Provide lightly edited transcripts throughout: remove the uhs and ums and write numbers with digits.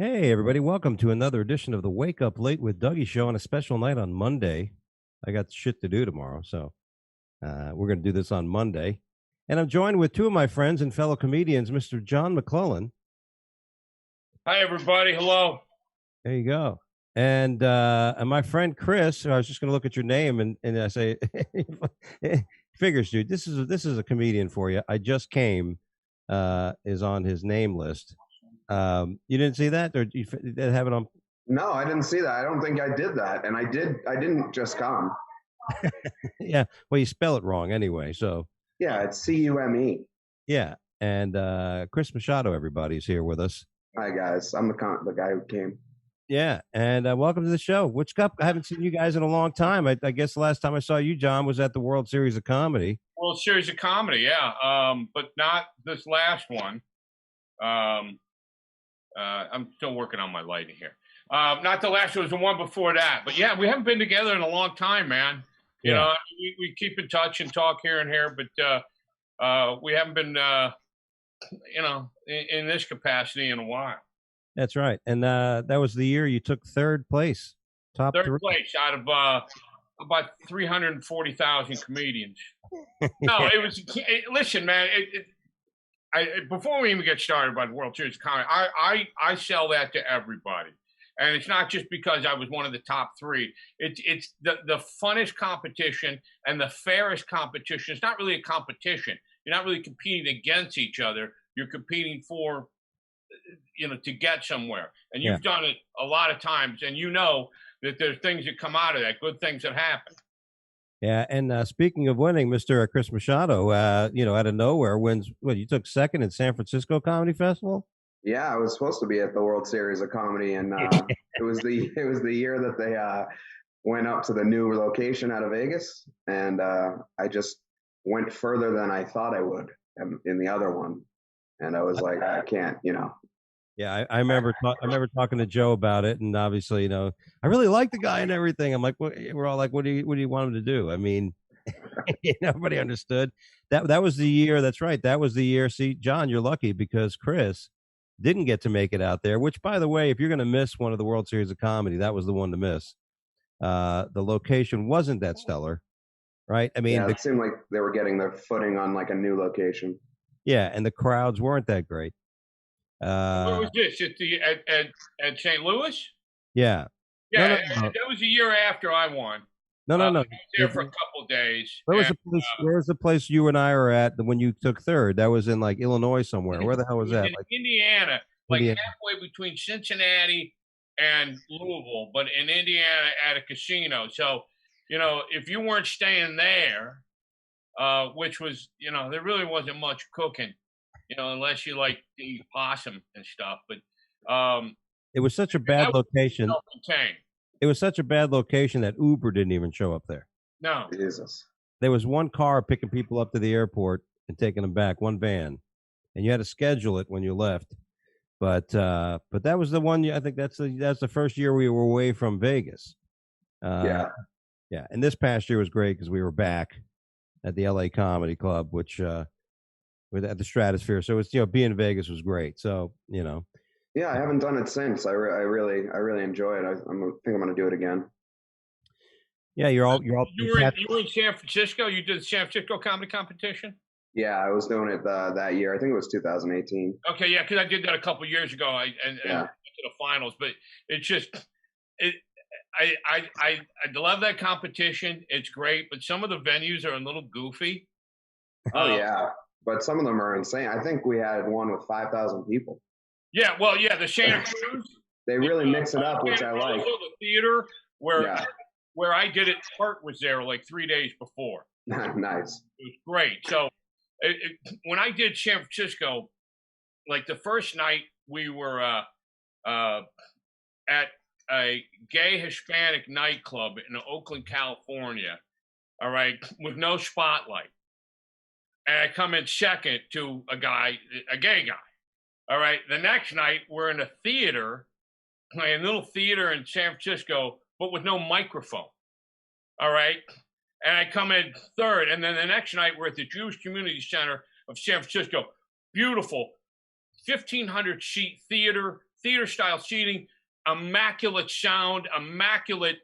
Hey, everybody, welcome to another edition of the Wake Up Late with Dougie show on a special night on Monday. I got shit to do tomorrow, so we're going to do this on Monday. And I'm joined with two of my friends and fellow comedians, Mr. John McClellan. Hi, everybody. Hello. There you go. And my friend Chris, I was just going to look at your name and I say, figures, dude, this is a comedian for you. I just came is on his name list. You didn't see that, or you have it on? No, I didn't see that. I don't think I did that. And I didn't just come. Yeah. Well, you spell it wrong anyway. So Yeah, it's Cume. yeah. And Chris Machado, everybody's here with us. Hi, guys. I'm the guy who came. Yeah. And welcome to the show. Which cup? I haven't seen you guys in a long time. I guess the last time I saw you, John, was at the World Series of Comedy. World Series of Comedy, yeah. But not this last one. I'm still working on my lighting here. Not the last one, it was the one before that. But yeah, we haven't been together in a long time, man. You know, we keep in touch and talk here and here, but we haven't been, in this capacity in a while. That's right. And that was the year you took third place. Top Third three. place out of about 340,000 comedians. No, it was. Listen, man. Before we even get started about the World Series of Comedy, I sell that to everybody, and it's not just because I was one of the top three. It's the funnest competition and the fairest competition. It's not really a competition. You're not really competing against each other. You're competing for, to get somewhere. And you've done it a lot of times, and you know that there's things that come out of that, good things that happen. Yeah, and speaking of winning, Mr. Chris Machado, out of nowhere wins. What, you took second at San Francisco Comedy Festival? Yeah, I was supposed to be at the World Series of Comedy, and it was the year that they went up to the new location out of Vegas, and I just went further than I thought I would in the other one, and I was like, I can't. Yeah, I remember talking to Joe about it, and obviously, I really like the guy and everything. I'm like, we're all like, what do you want him to do? I mean, nobody understood. That was the year. That's right. That was the year. See, John, you're lucky because Chris didn't get to make it out there. Which, by the way, if you're going to miss one of the World Series of Comedy, that was the one to miss. The location wasn't that stellar, right? I mean, it seemed like they were getting their footing on like a new location. Yeah, and the crowds weren't that great. Where was this? At St. Louis? Yeah. Yeah, that was a year after I won. No. I was there for a couple of days. Where was the place you and I were at when you took third? That was in like Illinois somewhere. Where the hell was that? In Indiana, halfway between Cincinnati and Louisville, but in Indiana at a casino. So, if you weren't staying there, which was, there really wasn't much cooking, unless you like to eat possum and stuff. But it was such a bad location. It was such a bad location that Uber didn't even show up there. No. Jesus. There was one car picking people up to the airport and taking them back, one van, and you had to schedule it when you left. But that was the one. I think that's the first year we were away from Vegas. Yeah. And this past year was great because we were back at the LA Comedy Club, which at the Stratosphere. So it's being in Vegas was great. So Yeah, I haven't done it since. I really enjoy it. I think I'm going to do it again. Yeah, you're all. You were in San Francisco. You did the San Francisco comedy competition. Yeah, I was doing it that year. I think it was 2018. Okay, yeah, because I did that a couple of years ago. And to the finals, but it's just I love that competition. It's great, but some of the venues are a little goofy. Oh yeah, but some of them are insane. I think we had one with 5,000 people. Yeah, well, yeah, the Santa Cruz. They really mix it up, which I like. Also the theater where I did it, Hart was there like 3 days before. Nice. It was great. So when I did San Francisco, like the first night we were at a gay Hispanic nightclub in Oakland, California, all right, with no spotlight. And I come in second to a gay guy. All right. The next night, we're in a theater, a little theater in San Francisco, but with no microphone. All right. And I come in third. And then the next night, we're at the Jewish Community Center of San Francisco. Beautiful 1,500 seat theater, theater style seating, immaculate sound, immaculate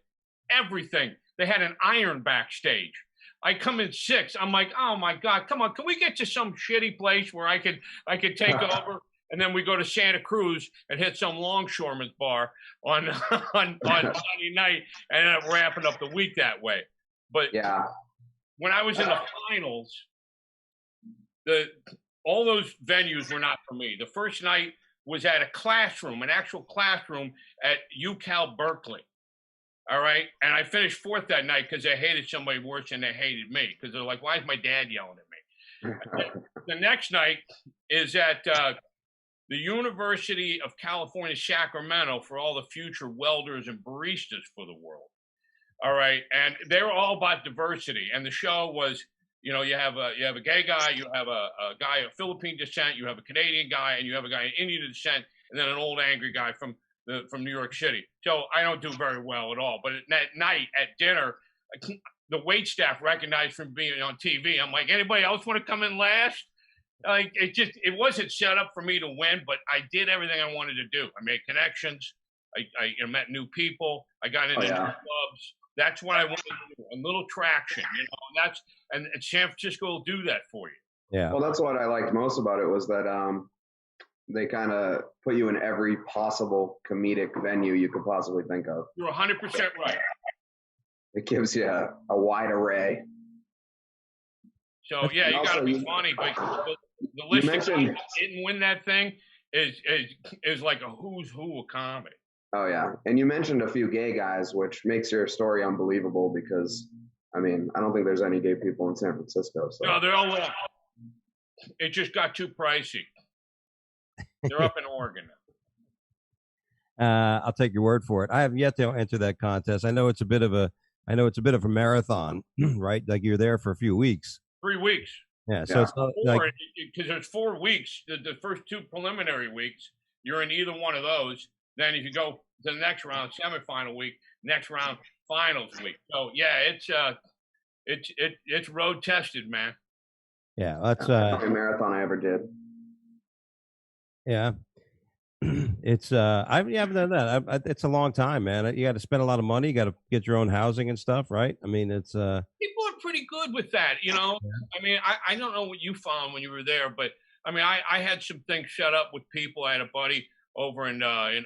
everything. They had an iron backstage. I come in 6. I'm like, oh my God, come on, can we get to some shitty place where I could take over? And then we go to Santa Cruz and hit some longshoreman's bar on on Sunday night, and end up wrapping up the week that way. But yeah, when I was in the finals, all those venues were not for me. The first night was at a classroom, an actual classroom at UCal Berkeley. All right. And I finished 4th that night because they hated somebody worse than they hated me. Because they're like, why is my dad yelling at me? The next night is at the University of California, Sacramento, for all the future welders and baristas for the world. All right. And they were all about diversity. And the show was, you know, you have a gay guy, you have a guy of Philippine descent, you have a Canadian guy, and you have a guy of Indian descent, and then an old angry guy from New York City. So I don't do very well at all. But at night at dinner, the wait staff recognized from being on TV. I'm like, anybody else want to come in last? Like, it wasn't set up for me to win, but I did everything I wanted to do. I made connections. I met new people. I got into new clubs. That's what I wanted to do. A little traction, you know. And San Francisco will do that for you. Yeah. Well, that's what I liked most about it, was that they kind of put you in every possible comedic venue you could possibly think of. You're 100% right. It gives you a wide array. So yeah, you got to be funny, but the list of guys that didn't win that thing is like a who's who of comedy. Oh yeah, and you mentioned a few gay guys, which makes your story unbelievable because, I mean, I don't think there's any gay people in San Francisco. So. No, they're all left. It just got too pricey. They're up in Oregon now. I'll take your word for it. I have yet to enter that contest. I know it's a bit of a marathon, right? Like you're there for a few weeks. 3 weeks. Yeah. So it's not like, because there's 4 weeks. The first 2 preliminary weeks, you're in either one of those. Then if you go to the next round, semifinal week, next round, finals week. So yeah, it's road tested, man. Yeah, that's every marathon I ever did. Yeah, it's I haven't done that. It's a long time, man. You got to spend a lot of money. You got to get your own housing and stuff, right? I mean, it's people are pretty good with that, you know. Yeah. I mean, I don't know what you found when you were there, but I mean, I had some things set up with people. I had a buddy over in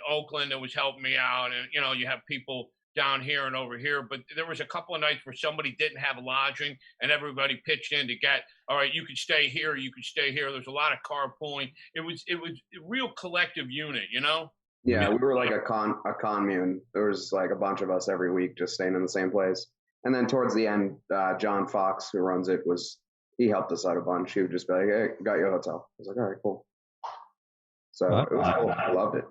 Oakland that was helping me out, and you know, you have people down here and over here, but there was a couple of nights where somebody didn't have lodging and everybody pitched in to get, all right, you could stay here, you could stay here. There's a lot of carpooling. It was a real collective unit, you know? Yeah, we were like a commune. There was like a bunch of us every week just staying in the same place. And then towards the end, John Fox, who runs it, he helped us out a bunch. He would just be like, hey, got you a hotel. I was like, all right, cool. So it was cool. I loved it.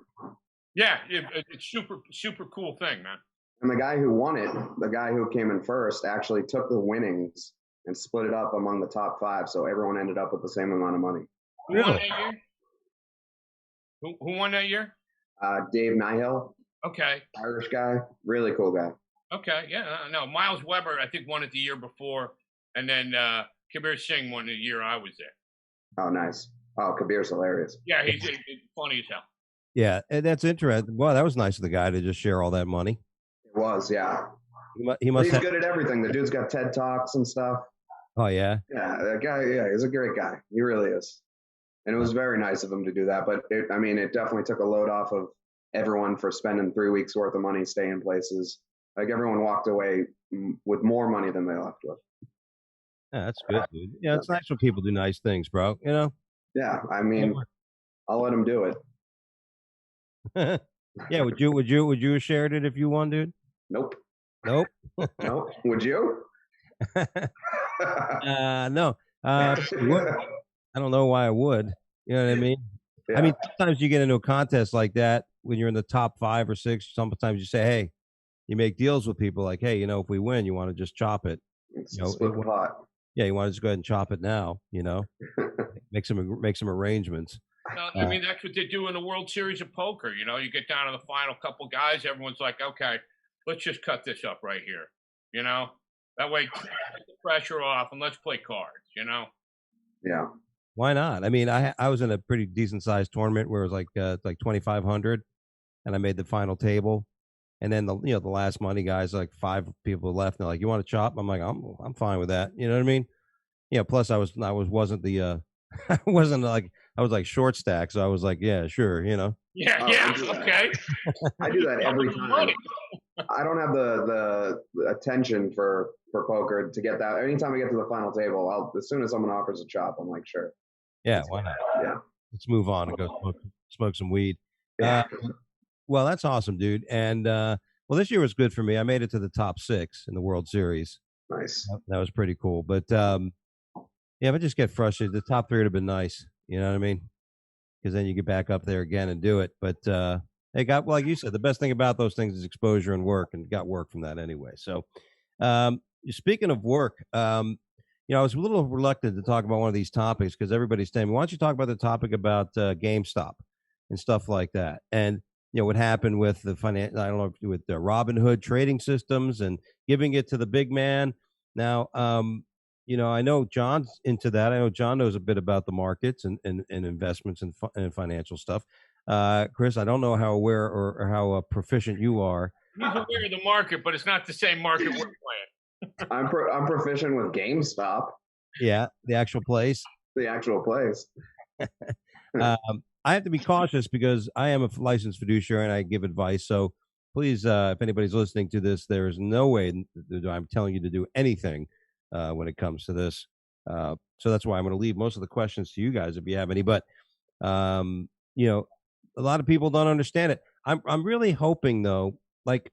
Yeah, it's super cool thing, man. And the guy who won it, the guy who came in first, actually took the winnings and split it up among the top 5, so everyone ended up with the same amount of money. Who won that year? Who won that year? Dave Nihill. Okay. Irish guy, really cool guy. Okay, yeah, no, Miles Weber, I think, won it the year before, and then Kabir Singh won the year I was there. Oh, nice. Oh, Kabir's hilarious. Yeah, he's funny as hell. Yeah, and that's interesting. Well, that was nice of the guy to just share all that money. It was, yeah. He's good at everything. The dude's got TED Talks and stuff. Oh, yeah? Yeah, that guy, yeah, he's a great guy. He really is. And it was very nice of him to do that. But, it definitely took a load off of everyone for spending 3 weeks worth of money staying places. Like, everyone walked away with more money than they left with. Yeah, that's good, dude. Yeah, it's nice when people do nice things, bro, you know? Yeah, I mean, I'll let them do it. Yeah, would you have shared it if you won, dude? Nope. Nope. Nope. Would you? No. I don't know why I would. You know what I mean? Yeah. I mean, sometimes you get into a contest like that when you're in the top 5 or 6. Sometimes you say, "Hey," you make deals with people like, "Hey, you know, if we win, you want to just chop it." Split the pot. Yeah, you want to just go ahead and chop it now. You know, make some arrangements. I mean, that's what they do in the World Series of Poker. You know, you get down to the final couple guys, everyone's like, okay, let's just cut this up right here. You know, that way, take the pressure off and let's play cards, you know? Yeah. Why not? I mean, I was in a pretty decent sized tournament where it was like 2,500. and I made the final table. And then the last money guys, like 5 people left. And they're like, "You want to chop?" I'm like, "I'm fine with that." You know what I mean? Plus wasn't the I wasn't like I was like short stack, so I was like, "Yeah, sure." Yeah, Oh, yeah, okay. I do that every time. I don't have the attention for poker to get that. Anytime I get to the final table, as soon as someone offers a chop, I'm like, sure. Yeah, why not? Yeah. Let's move on and go smoke some weed. Yeah. Well, that's awesome, dude. And well, this year was good for me. I made it to the top 6 in the World Series. Nice. That was pretty cool. But yeah, if I just get frustrated, the top 3 would have been nice. You know what I mean? Because then you get back up there again and do it. But it got, like you said, the best thing about those things is exposure and work, and got work from that anyway. So, speaking of work, I was a little reluctant to talk about one of these topics because everybody's saying, "Why don't you talk about the topic about GameStop and stuff like that?" And what happened with the I don't know, with the Robinhood trading systems and giving it to the big man. Now, I know John's into that. I know John knows a bit about the markets and investments and financial stuff. Chris, I don't know how aware or how proficient you are. He's aware of the market, but it's not the same market we're playing. I'm proficient with GameStop. Yeah, the actual place. The actual place. I have to be cautious because I am a licensed fiduciary and I give advice. So please, if anybody's listening to this, there is no way I'm telling you to do anything when it comes to this. So that's why I'm going to leave most of the questions to you guys if you have any. But a lot of people don't understand it. I'm really hoping though, like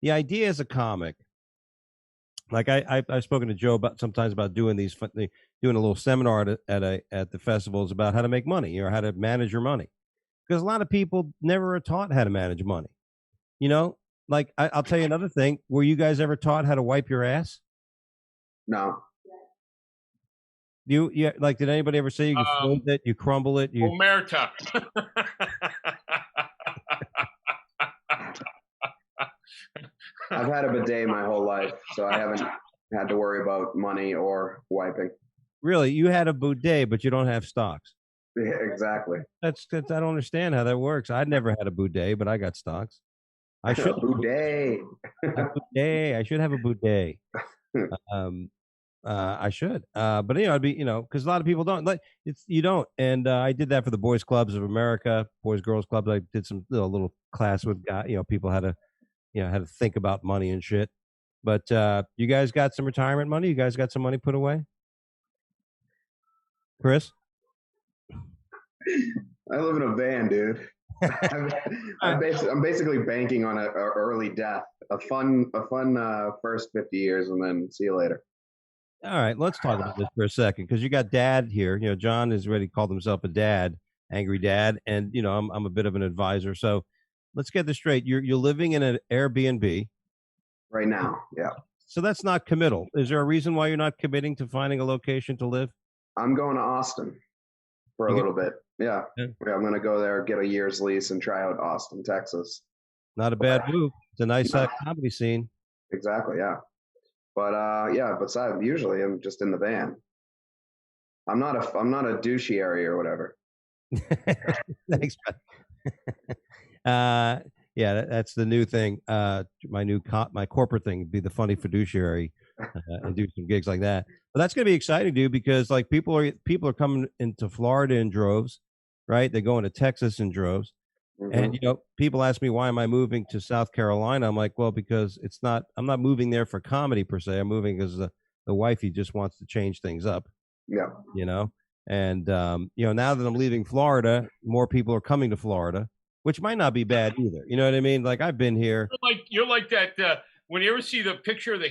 the idea as a comic. Like I've spoken to Joe about sometimes about doing doing a little seminar at the festivals about how to make money or how to manage your money, because a lot of people never are taught how to manage money. Like I'll tell you another thing. Were you guys ever taught how to wipe your ass? No. Like, did anybody ever say you can fold it, you crumble it, you Omerta? I've had a bidet my whole life, so I haven't had to worry about money or wiping. Really? You had a bidet, but you don't have stocks? Yeah, exactly. That's I don't understand how that works. I'd never had a bidet, but I got stocks. I should bidet. I should have a bidet. I should. But I'd be, because a lot of people don't like you don't. And I did that for the Boys Clubs of America, Boys Girls Clubs. I did some little class with people how to think about money and shit. But you guys got some retirement money? You guys got some money put away? Chris? I live in a van, dude. I'm basically banking on a early death, a fun first 50 years, and then see you later. All right, let's talk about this for a second, because you got Dad here. John has already called himself a dad, angry dad, and I'm a bit of an advisor. So let's get this straight. You're living in an Airbnb right now, yeah. So that's not committal. Is there a reason why you're not committing to finding a location to live? I'm going to Austin for a little bit. Yeah, I'm going to go there, get a year's lease, and try out Austin, Texas. Not a bad move. It's a nice comedy scene. Exactly, yeah. But besides, usually I'm just in the van. I'm not a douchiary or whatever. Thanks. Yeah, that's the new thing. My corporate thing would be the funny fiduciary and do some gigs like that. But that's going to be exciting, dude, because like people are coming into Florida in droves, right? They're going to Texas in droves. Mm-hmm. And people ask me, why am I moving to South Carolina? I'm like, well, because I'm not moving there for comedy per se. I'm moving because the wifey just wants to change things up. Yeah. And now that I'm leaving Florida, more people are coming to Florida, which might not be bad either. You know what I mean? Like I've been here. You're like that. When you ever see the picture of the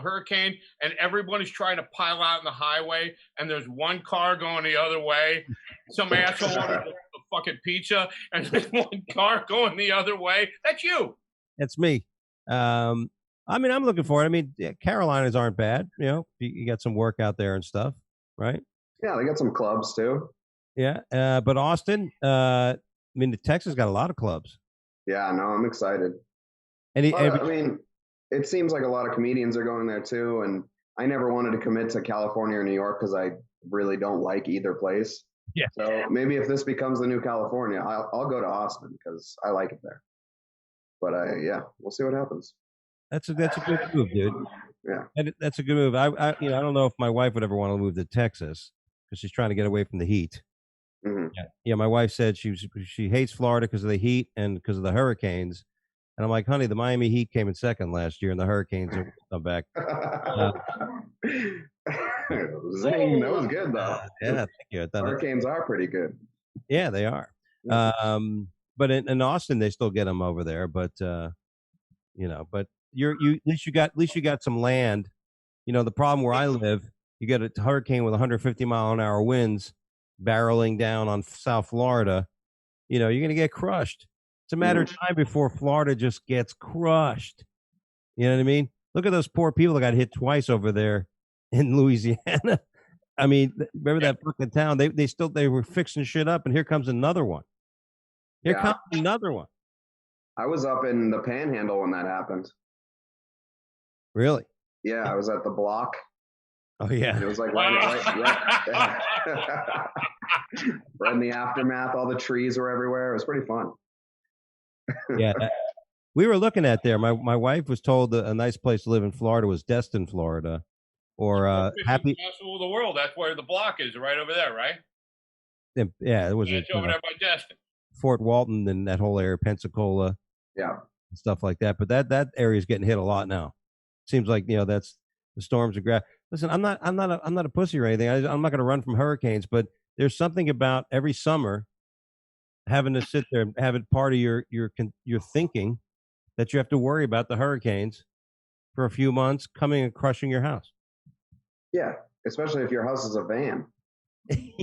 hurricane and everyone is trying to pile out in the highway and there's one car going the other way, some asshole ordered a fucking pizza and there's one car going the other way. That's you. That's me. I'm looking for it. I mean, Carolinas aren't bad. You got some work out there and stuff, right? Yeah, they got some clubs too. Yeah, but Austin, Texas got a lot of clubs. Yeah, no, I'm excited. It seems like a lot of comedians are going there too, and I never wanted to commit to California or New York because I really don't like either place. Yeah. So maybe if this becomes the new California, I'll go to Austin because I like it there. But yeah, we'll see what happens. That's a good move, dude. Yeah. That's a good move. I I don't know if my wife would ever want to move to Texas because she's trying to get away from the heat. Hmm. Yeah, my wife said she hates Florida because of the heat and because of the hurricanes. And I'm like, honey, the Miami Heat came in second last year, and the Hurricanes will come back. Zing, that was good though. Yeah, thank you. Hurricanes are pretty good. Yeah, they are. But in Austin, they still get them over there. But but at least you got some land. The problem where I live, you get a hurricane with 150-mile-an-hour winds barreling down on South Florida. You're going to get crushed. It's a matter of time before Florida just gets crushed. You know what I mean? Look at those poor people that got hit twice over there in Louisiana. I mean, remember that fucking town? They were fixing shit up, and here comes another one. Here comes another one. I was up in the Panhandle when that happened. Really? Yeah, I was at the Block. Oh yeah. It was like right in the aftermath. All the trees were everywhere. It was pretty fun. Yeah, we were looking at there. My wife was told that a nice place to live in Florida was Destin, Florida, or Happy. Festival of the World. That's where the Block is, right over there, right? Yeah, it was It's over there by Destin. Fort Walton and that whole area, Pensacola, Yeah, and stuff like that. But that area is getting hit a lot now. Seems like that's the storms are Listen, I'm not a pussy or anything. I'm not going to run from hurricanes, but there's something about every summer having to sit there and have it part of your thinking that you have to worry about the hurricanes for a few months coming and crushing your house. Yeah, especially if your house is a van.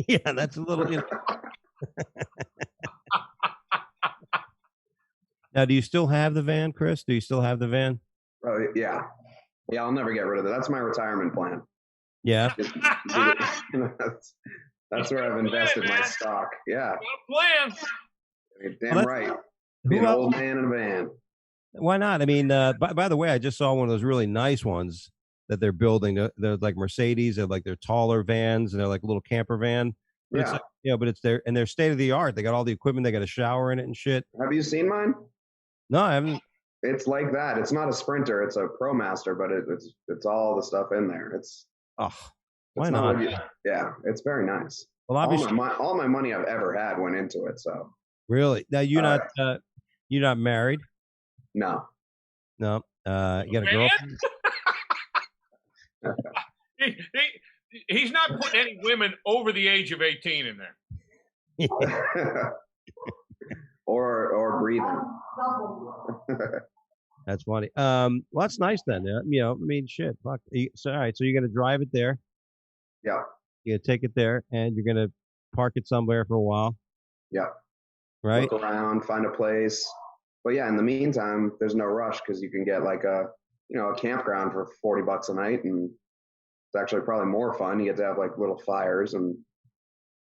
Yeah, that's a little. Now, do you still have the van, Chris? Do you still have the van? Oh yeah, I'll never get rid of it. That's my retirement plan. Yeah, that's where I've invested my stock. Yeah, plan. Damn right. Be an old man in a van. Why not? I mean, by the way, I just saw one of those really nice ones that they're building. They're like Mercedes. They're taller vans, and they're like a little camper van. But Yeah. It's like, but they're state of the art. They got all the equipment. They got a shower in it and shit. Have you seen mine? No, I haven't. It's like that. It's not a Sprinter. It's a ProMaster, but it's all the stuff in there. Why not? Yeah, it's very nice. Well, obviously, all my money I've ever had went into it. So really, now you're not married. No. You got a girlfriend. He's not putting any women over the age of 18 in there. or breathing. That's funny. Well, that's nice then. I mean, shit. Fuck. So, all right. So you're gonna drive it there. Yeah. You're gonna take it there, and you're gonna park it somewhere for a while. Yeah. Right. Look around, find a place. But yeah, in the meantime, there's no rush because you can get like a campground for $40 a night, and it's actually probably more fun. You get to have like little fires and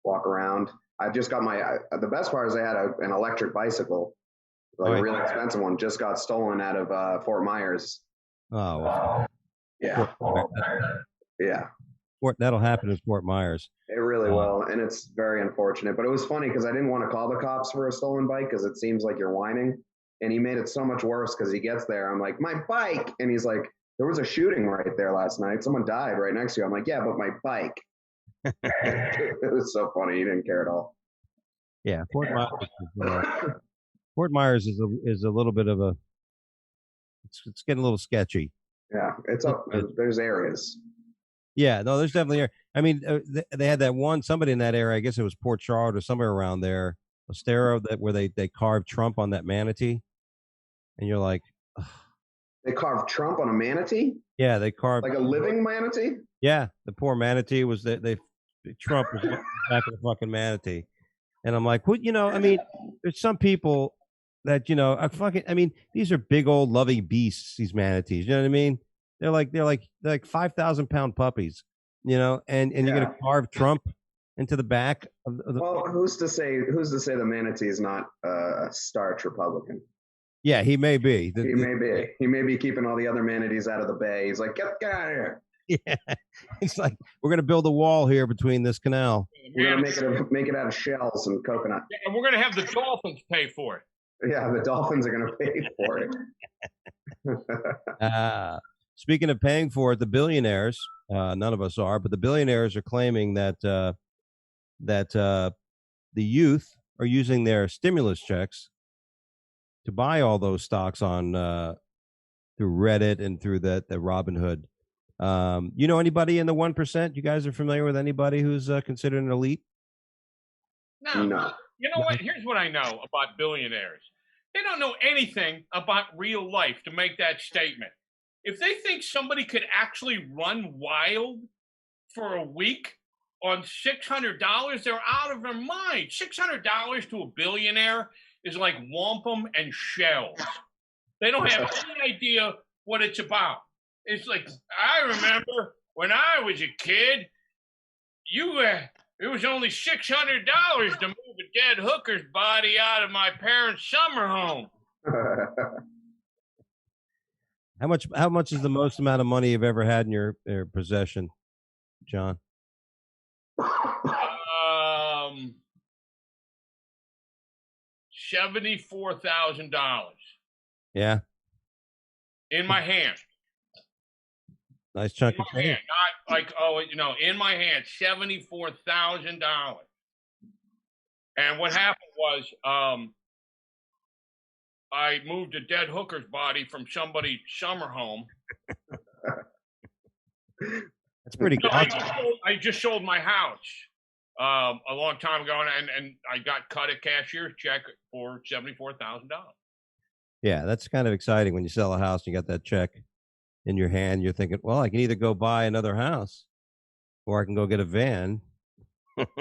walk around. I just got the best part is I had an electric bicycle, like a really expensive one, just got stolen out of Fort Myers. Oh, wow. Yeah. Yeah. That'll happen in Fort Myers. It really will, and it's very unfortunate. But it was funny because I didn't want to call the cops for a stolen bike because it seems like you're whining. And he made it so much worse because he gets there. I'm like, my bike. And he's like, there was a shooting right there last night. Someone died right next to you. I'm like, yeah, but my bike. It was so funny. He didn't care at all. Yeah, Fort Myers is a little bit of a. It's getting a little sketchy. Yeah, it's up. There's areas. Yeah, no, there's definitely. I mean, they had that one somebody in that area. I guess it was Port Charlotte or somewhere around there. Ostero, where they carved Trump on that manatee, and you're like, ugh. They carved Trump on a manatee. Yeah, they carved like a living manatee. Yeah, the poor manatee was Trump was back of the fucking manatee, and I'm like, what? I mean, there's some people that I mean, these are big old loving beasts. These manatees, you know what I mean? They're like 5,000-pound puppies, and you're gonna carve Trump into the back of the. Well, who's to say the manatee is not a starch Republican? Yeah, he may be. He may be keeping all the other manatees out of the bay. He's like, get out of here. Yeah, it's like we're gonna build a wall here between this canal. We're gonna make it out of shells and coconut. And we're gonna have the dolphins pay for it. Yeah, the Dolphins are going to pay for it. Speaking of paying for it, the billionaires, none of us are, but the billionaires are claiming that the youth are using their stimulus checks to buy all those stocks on through Reddit and through the Robinhood. You know anybody in the 1%? You guys are familiar with anybody who's considered an elite? No. You know what? Here's what I know about billionaires. They don't know anything about real life to make that statement. If they think somebody could actually run wild for a week on $600, they're out of their mind. $600 to a billionaire is like wampum and shells. They don't have any idea what it's about. It's like, I remember when I was a kid, it was only $600 to move a dead hooker's body out of my parents' summer home. How much is the most amount of money you've ever had in your possession, John? $74,000. Yeah. In my hand. Nice chunk of change. Not like, in my hand, $74,000. And what happened was, I moved a dead hooker's body from somebody's summer home. That's pretty good. I just sold my house a long time ago, and I got cut a cashier's check for $74,000. Yeah, that's kind of exciting when you sell a house and you got that check in your hand. You're thinking, well, I can either go buy another house or I can go get a van.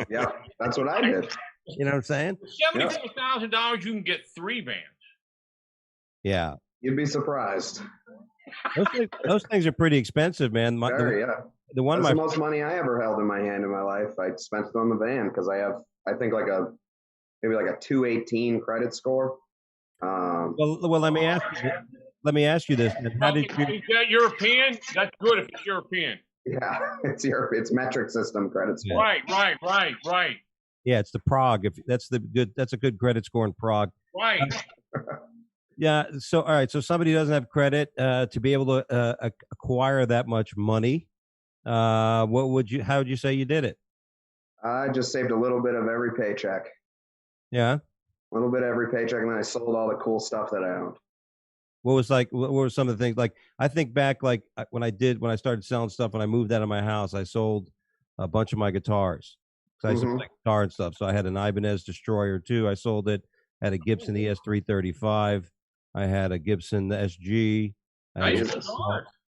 Yeah, that's what I did. You know what I'm saying? $74,000, you can get 3 vans. Yeah. You'd be surprised. Those things are pretty expensive, man. That's the most money I ever held in my hand in my life. I spent it on the van because I have, I think, maybe like a 218 credit score. Well, let me ask you this. How did you? Is that European? That's good if it's European. Yeah, it's metric system credit score. Right. Yeah, it's the Prague. If that's a good credit score in Prague. Right. Yeah. So, all right. So somebody doesn't have credit to be able to acquire that much money. How would you say you did it? I just saved a little bit of every paycheck. Yeah. A little bit of every paycheck, and then I sold all the cool stuff that I owned. What were some of the things? Like, I think back, like when I started selling stuff, when I moved out of my house, I sold a bunch of my guitars. So I used to play guitar and stuff. So I had an Ibanez Destroyer too. I sold it. I had a Gibson ES335. I had a Gibson SG.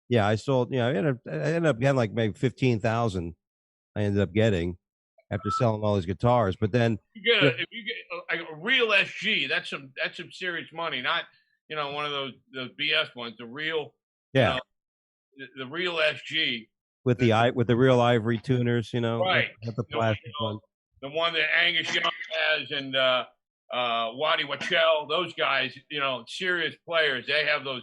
Yeah, I sold. I ended up getting like maybe 15,000. I ended up getting after selling all these guitars. But then if you get a real SG, that's some serious money. Not one of those BS ones. The real the real SG with the real ivory tuners. Right. With the plastic one. The one that Angus Young has and Waddy Wachell, those guys, serious players. They have those,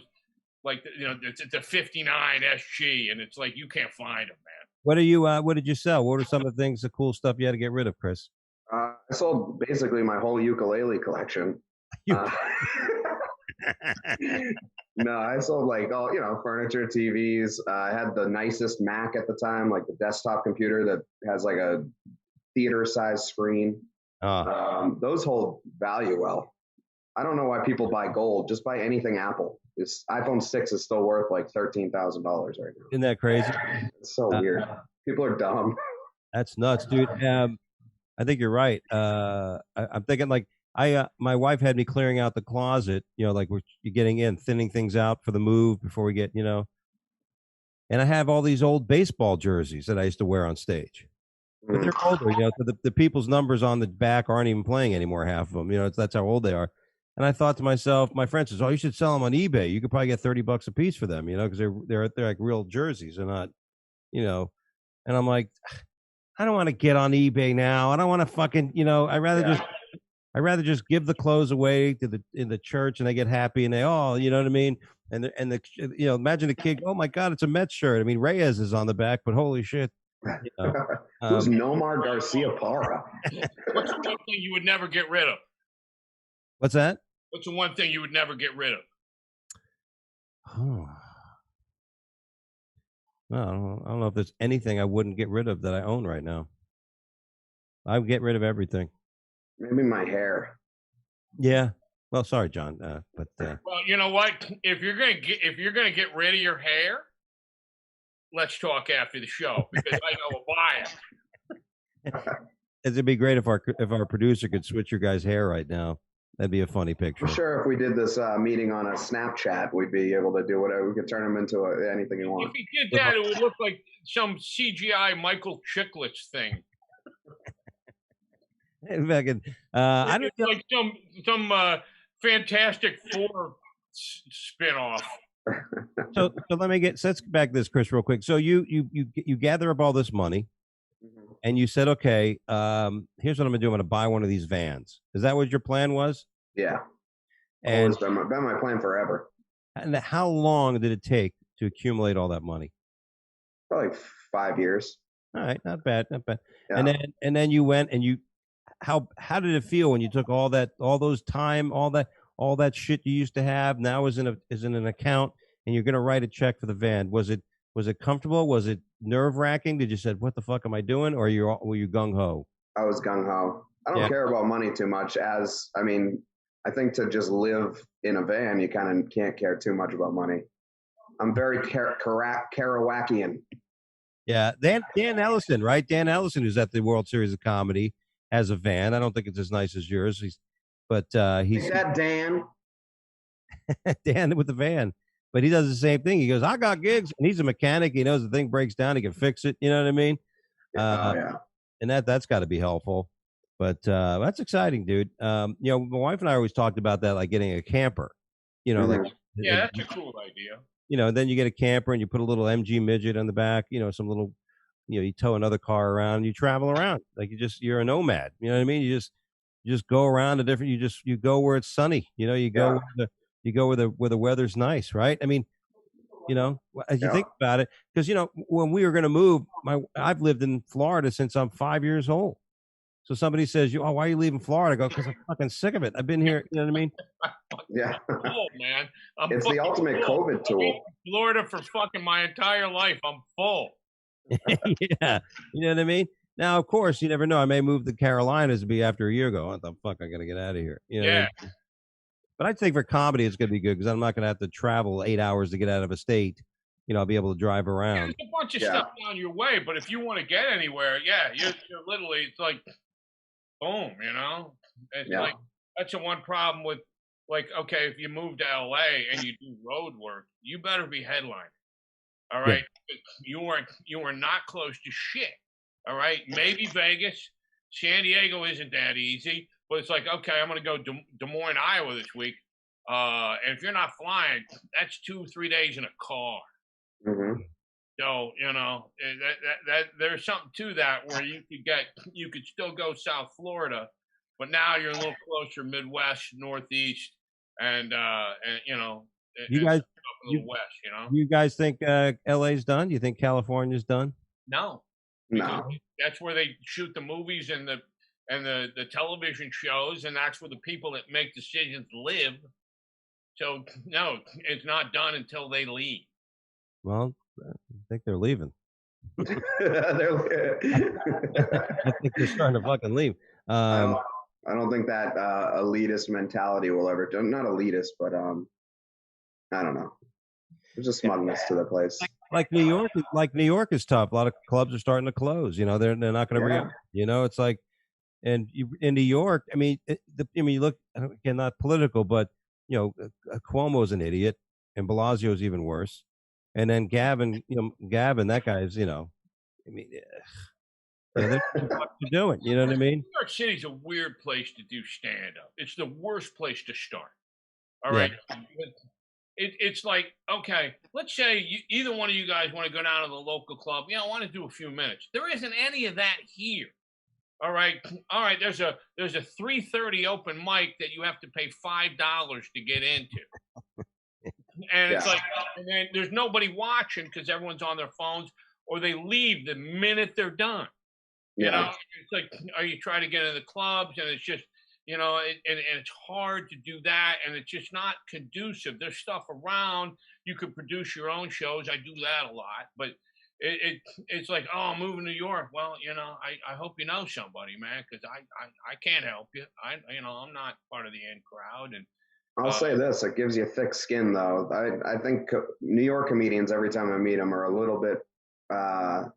like, it's a 59 SG, and it's like you can't find them, man. What did you sell? What are some of the cool stuff you had to get rid of, Chris? I sold basically my whole ukulele collection. No, I sold like all, furniture, TVs. I had the nicest Mac at the time, like the desktop computer that has like a theater-sized screen. Those hold value well. I don't know why people buy gold. Just buy anything Apple. This iPhone 6 is still worth like $13,000 right now. Isn't that crazy? It's so weird. People are dumb. That's nuts, dude. I think you're right. I'm thinking like my wife had me clearing out the closet. Like you're getting in, thinning things out for the move before we get. And I have all these old baseball jerseys that I used to wear on stage. But they're older, so the people's numbers on the back aren't even playing anymore. Half of them, that's how old they are. And I thought to myself, my friend says, "Oh, you should sell them on eBay. You could probably get $30 a piece for them, because they're like real jerseys. They're not, And I'm like, I don't want to get on eBay now. I don't want to fucking, I'd rather just give the clothes away in the church and they get happy and they all, you know what I mean? And imagine a kid. Oh my God, it's a Mets shirt. I mean, Reyes is on the back, but holy shit. Who's Nomar Garcia Parra? What's something you would never get rid of? What's that? What's the one thing you would never get rid of? Oh. Well, I don't know if there's anything I wouldn't get rid of that I own right now. I would get rid of everything. Maybe my hair. Yeah. Well, sorry, John, but Well, you know what? If you're gonna get rid of your hair, let's talk after the show because I know a buyer. it'd be great if our producer could switch your guys' hair right now. That'd be a funny picture. I'm sure if we did this meeting on a Snapchat, we'd be able to do whatever. We could turn him into anything you want. If he did that, it would look like some CGI Michael Chiklis thing. Fucking, I don't know. Like some Fantastic Four spin-off. So let's get back to this, Chris, real quick. So you gather up all this money, and you said, okay, here's what I'm gonna do. I'm gonna buy one of these vans. Is that what your plan was? Yeah. And been my plan forever. And how long did it take to accumulate all that money? Probably 5 years. All right, not bad, not bad. Yeah. And then you went and you how did it feel when you took all those time, all that shit you used to have now is in an account and you're gonna write a check for the van? Was it comfortable? Was it nerve wracking? Did you say, what the fuck am I doing? Or were you gung ho? I was gung ho. I don't care about money too much. I think to just live in a van, you kind of can't care too much about money. I'm very Kerouacian. Yeah, Dan Ellison, right? Dan Ellison, who's at the World Series of Comedy, has a van. I don't think it's as nice as yours. He's that Dan. Dan with the van, but he does the same thing. He goes, I got gigs, and he's a mechanic. He knows the thing breaks down, he can fix it. You know what I mean? Yeah. And that's got to be helpful. But that's exciting, dude. My wife and I always talked about that, like getting a camper. Mm-hmm. That's a cool idea. Then you get a camper and you put a little MG midget on the back. Some little, you tow another car around and you travel around like you're a nomad. You know what I mean? You just go around to different. You go where it's sunny. You go where the weather's nice, right? I mean, as you think about it, because when we were going to move, I've lived in Florida since I'm 5 years old. So somebody says, "Oh, why are you leaving Florida?" I go, "Because I'm fucking sick of it. I've been here." You know what I mean? Yeah. Oh man, it's the ultimate COVID tool. Florida for fucking my entire life. I'm full. Yeah, you know what I mean. Now, of course, you never know. I may move to Carolinas and be after a year ago. What the fuck? I gotta get out of here. You know what I mean? But I think for comedy, it's gonna be good because I'm not gonna have to travel 8 hours to get out of a state. I'll be able to drive around. There's a bunch of stuff down your way, but if you want to get anywhere, you're literally, it's like, boom, it's like, that's the one problem with, like, okay, if you move to LA and you do road work, you better be headlining. All right. Yeah. You are not close to shit. All right. Maybe Vegas, San Diego isn't that easy, but it's like, okay, I'm going to go Des Moines, Iowa this week. And if you're not flying, that's 2-3 days in a car. Mm-hmm. So, that there's something to that where you could still go South Florida, but now you're a little closer Midwest, Northeast, and you guys, West, You guys think LA's done? You think California's done? No. That's where they shoot the movies and the television shows, and that's where the people that make decisions live. So no, it's not done until they leave. Well, I think they're leaving. I think they're starting to fucking leave. I don't think that elitist mentality will ever do. Not elitist, but I don't know. There's a smugness to the place. Like New York is tough. A lot of clubs are starting to close. They're not going to reopen. It's like, and in New York, I mean, you look again, not political, but Cuomo's an idiot, and Balasio's even worse. And then Gavin, that guy's, I mean, that's what you're doing. You know what I mean? New York City's a weird place to do stand-up. It's the worst place to start. All right. It's like, okay, let's say either one of you guys want to go down to the local club. I want to do a few minutes. There isn't any of that here. All right. There's a 3:30 open mic that you have to pay $5 to get into. And it's like, and then there's nobody watching because everyone's on their phones, or they leave the minute they're done. It's like, are you trying to get into the clubs, and it's just, and it's hard to do that, and it's just not conducive. There's stuff around. You could produce your own shows. I do that a lot, but it's like, oh, I'm moving to New York. Well, I hope you know somebody, man, because I can't help you. I'm not part of the in crowd, and I'll say this: it gives you thick skin, though. I think New York comedians, every time I meet them, are a little bit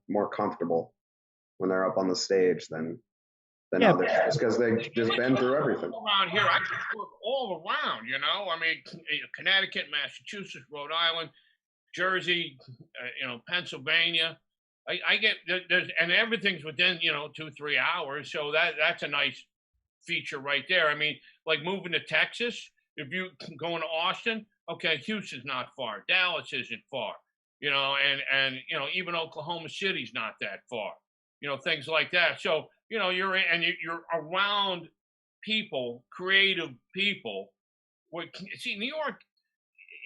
more comfortable when they're up on the stage than others, just because they've just been through everything. Around here, I work all around. I mean, Connecticut, Massachusetts, Rhode Island, Jersey, Pennsylvania. I get there's and everything's within 2-3 hours, so that's a nice feature right there. I mean, like moving to Texas, if you going to Austin, okay, Houston's not far, Dallas isn't far, and even Oklahoma City's not that far, things like that. So you're around people, creative people. See, New York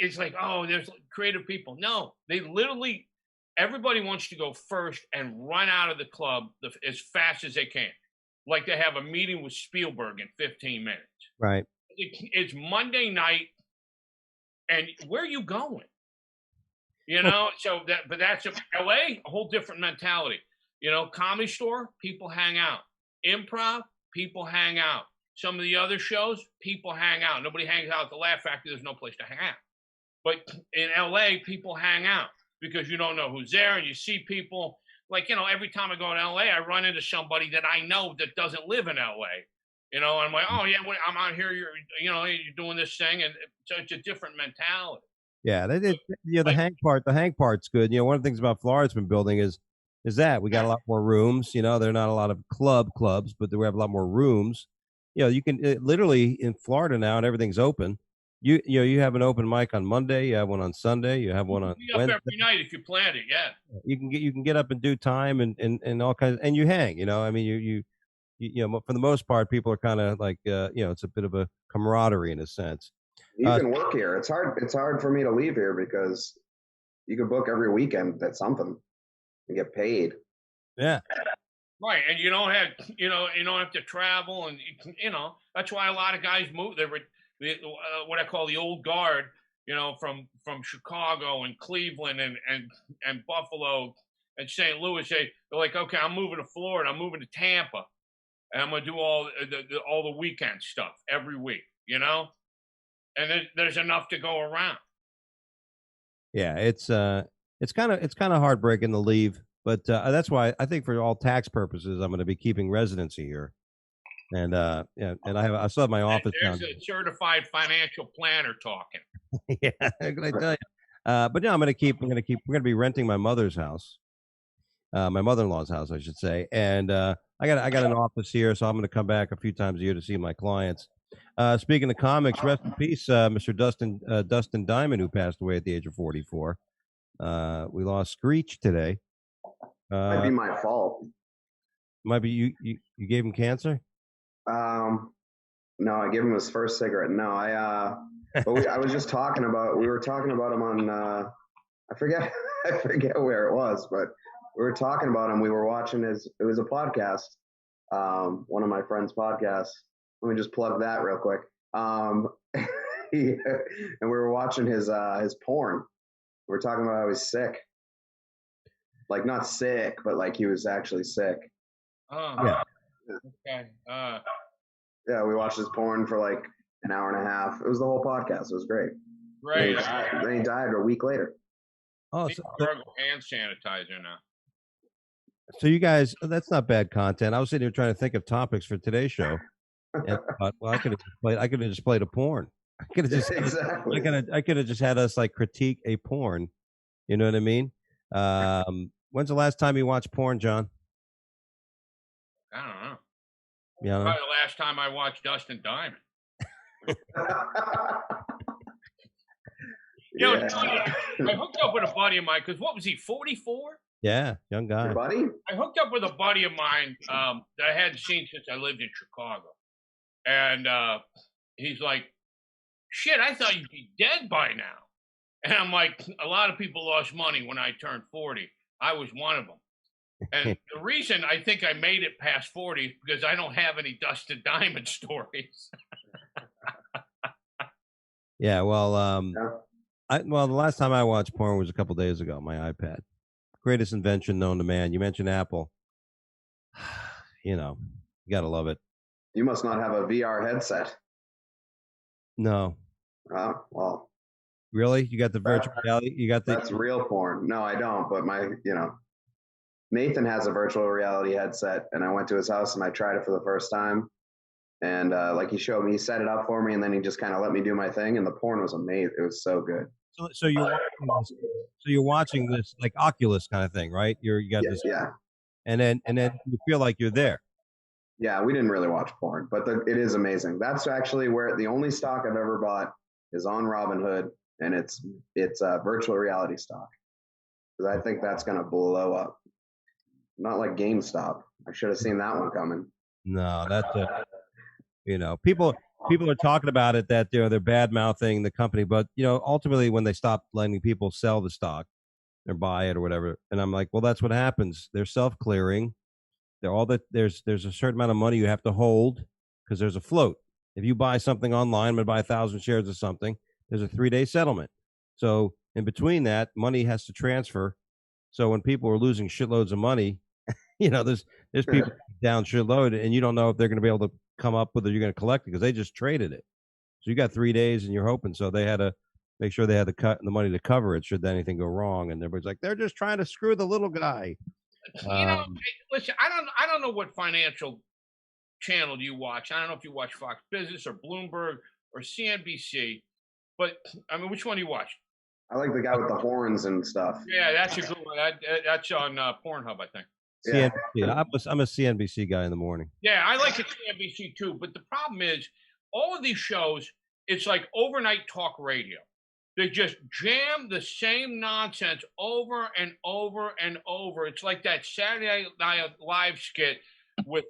is like, oh, there's creative people. No, they literally, everybody wants to go first and run out of the club as fast as they can. Like they have a meeting with Spielberg in 15 minutes. Right. It's Monday night, and where are you going? So that's LA, a whole different mentality. Comedy Store, people hang out. Improv, people hang out. Some of the other shows, people hang out. Nobody hangs out at the Laugh Factory. There's no place to hang out. But in LA, people hang out because you don't know who's there, and you see people. Like, every time I go to LA, I run into somebody that I know that doesn't live in LA. And I'm like, oh yeah, I'm out here. You're doing this thing, and so it's a different mentality. Yeah, the hang part's good. One of the things about Florida's been building is that we got a lot more rooms. There are not a lot of clubs, but we have a lot more rooms. You can literally in Florida now, and everything's open. You have an open mic on Monday. You have one on Sunday. You have one on Wednesday. Every night if you plan it. Yeah, you can get up and do time and all kinds, and you hang. I mean, for the most part, people are kind of like, it's a bit of a camaraderie in a sense. You can work here. It's hard for me to leave here because you can book every weekend at something and get paid. Yeah. Right, and you don't have to travel, and that's why a lot of guys move. They were what I call the old guard, from Chicago and Cleveland and Buffalo and St. Louis. They're like, okay, I'm moving to Florida. I'm moving to Tampa, and I'm gonna do all the weekend stuff every week. And there's enough to go around. Yeah, it's kind of heartbreaking to leave, but that's why I think for all tax purposes, I'm going to be keeping residency here, and and I still have my office. There's a certified financial planner talking. Yeah, I tell you. But no, we're going to be renting my mother's house, my mother-in-law's house, I should say, and I got an office here, so I'm going to come back a few times a year to see my clients. Speaking of comics, rest in peace, Mr. Dustin Diamond, who passed away at the age of 44. We lost Screech today. Might be my fault. Might be you gave him cancer? No, I gave him his first cigarette. No, I was just talking about. We were talking about him on. I forget where it was, but we were talking about him. We were watching it was a podcast, one of my friend's podcasts. Let me just plug that real quick. And we were watching his porn. We were talking about how he's sick. Like not sick, but like he was actually sick. Oh, yeah. Okay. Yeah, we watched his porn for like an hour and a half. It was the whole podcast. It was great. Right. Then he died a week later. Oh, so hand sanitizer now. So you guys, that's not bad content. I was sitting here trying to think of topics for today's show. And I thought, well, I could have just played a porn. I could have just exactly. I could have just had us like critique a porn. You know what I mean? When's the last time you watched porn, John? I don't know. Yeah. Probably the last time I watched Dustin Diamond. Yeah. I hooked up with a buddy of mine because what was he, 44? Yeah, young guy. Your buddy? I hooked up with a buddy of mine that I hadn't seen since I lived in Chicago. And he's like, shit, I thought you'd be dead by now. And I'm like, a lot of people lost money when I turned 40. I was one of them. And the reason I think I made it past 40 is because I don't have any dusted diamond stories. Yeah, well, Yeah. the last time I watched porn was a couple days ago on my iPad. Greatest invention known to man. You mentioned Apple. You know, you gotta love it. You must not have a VR headset. No, Well, really, you got the virtual reality. You got the. that's real porn. No, I don't. But Nathan has a virtual reality headset, and I went to his house and I tried it for the first time. And like he showed me, he set it up for me, and then he just kind of let me do my thing. And the porn was amazing. It was so good. So you're watching this. So you're watching this like Oculus kind of thing, right? You got Yeah, this, yeah, and then you feel like you're there. yeah. We didn't really watch porn, but it is amazing. That's actually where the only stock I've ever bought is on Robinhood, and it's virtual reality stock because I think that's gonna blow up. Not like GameStop. I should have seen that one coming. No, that's people are talking about it that they're bad mouthing the company, but ultimately when they stop letting people sell the stock or buy it or whatever, and I'm like, well, that's what happens. They're self clearing. There's a certain amount of money you have to hold because there's a float. If you buy something online, I'm gonna buy 1,000 shares of something. There's a 3-day settlement. So in between that, money has to transfer. So when people are losing shitloads of money, there's people down shitload, and you don't know if they're going to be able to come up with it. You're going to collect it because they just traded it. So you got 3 days, and you're hoping. So they had to make sure they had the money to cover it should anything go wrong. And everybody's like, they're just trying to screw the little guy. Listen, I don't know what financial channel you watch. I don't know if you watch Fox Business or Bloomberg or CNBC, but I mean, which one do you watch? I like the guy with the horns and stuff. Yeah, that's a good one. That's on Pornhub, I think. CNBC. Yeah. I'm a CNBC guy in the morning. Yeah, I like the CNBC too. But the problem is, all of these shows, it's like overnight talk radio. They just jam the same nonsense over and over and over. It's like that Saturday Night Live skit with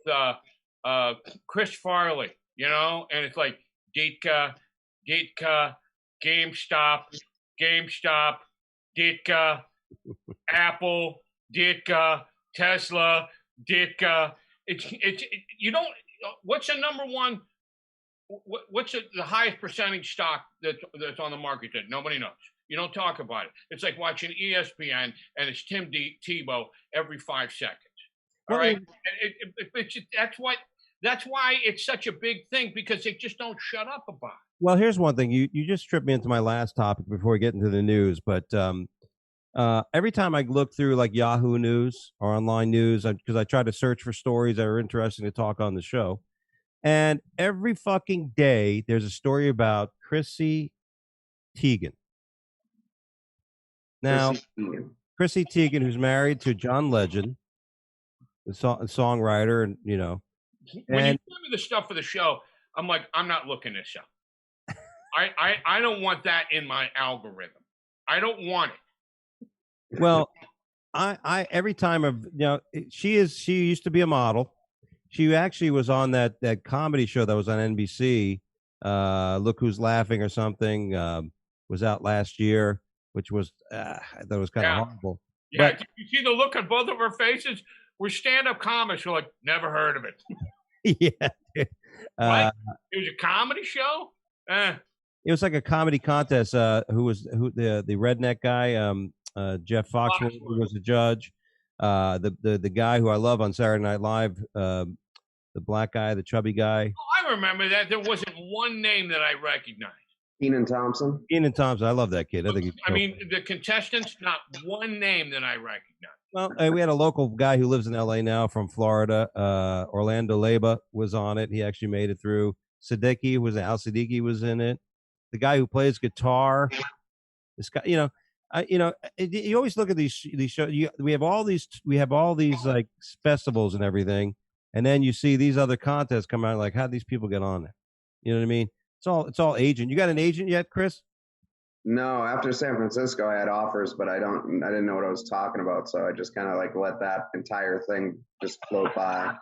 Chris Farley, and it's like Ditka, GameStop, Ditka, Apple, Ditka, Tesla, Ditka. It's you don't. What's the number one? What's the highest percentage stock that's on the market that nobody knows? You don't talk about it. It's like watching ESPN and it's Tim Tebow every 5 seconds. All right, that's why it's such a big thing because they just don't shut up about it. Well, here's one thing. You just tripped me into my last topic before we get into the news, but every time I look through like Yahoo News or online news, because I try to search for stories that are interesting to talk on the show, and every fucking day there's a story about Chrissy Teigen. Now, Chrissy Teigen, who's married to John Legend, the songwriter, and when you give me the stuff for the show, I'm like, I'm not looking this up. I don't want that in my algorithm. I don't want it. Well, I every time she used to be a model. She actually was on that comedy show that was on NBC. Look Who's Laughing or something was out last year, which was I thought it was kind of horrible. Yeah, but, you see the look on both of our faces? We're stand-up comics. We're like, never heard of it. Yeah, it was a comedy show. It was like a comedy contest. Who the redneck guy? Jeff Foxworthy was the judge. The guy who I love on Saturday Night Live, the black guy, the chubby guy. Oh, I remember that. There wasn't one name that I recognized. Kenan Thompson. I love that kid. I mean, the contestants, not one name that I recognized. Well, we had a local guy who lives in LA now from Florida. Orlando Leyba was on it. He actually made it through. Al Siddiqui was in it. The guy who plays guitar. This guy, you always look at these shows. We have all these like festivals and everything, and then you see these other contests come out. Like, how do these people get on there? You know what I mean? It's all agent. You got an agent yet, Chris? No. After San Francisco, I had offers, but I didn't know what I was talking about, so I just kind of like let that entire thing just float by.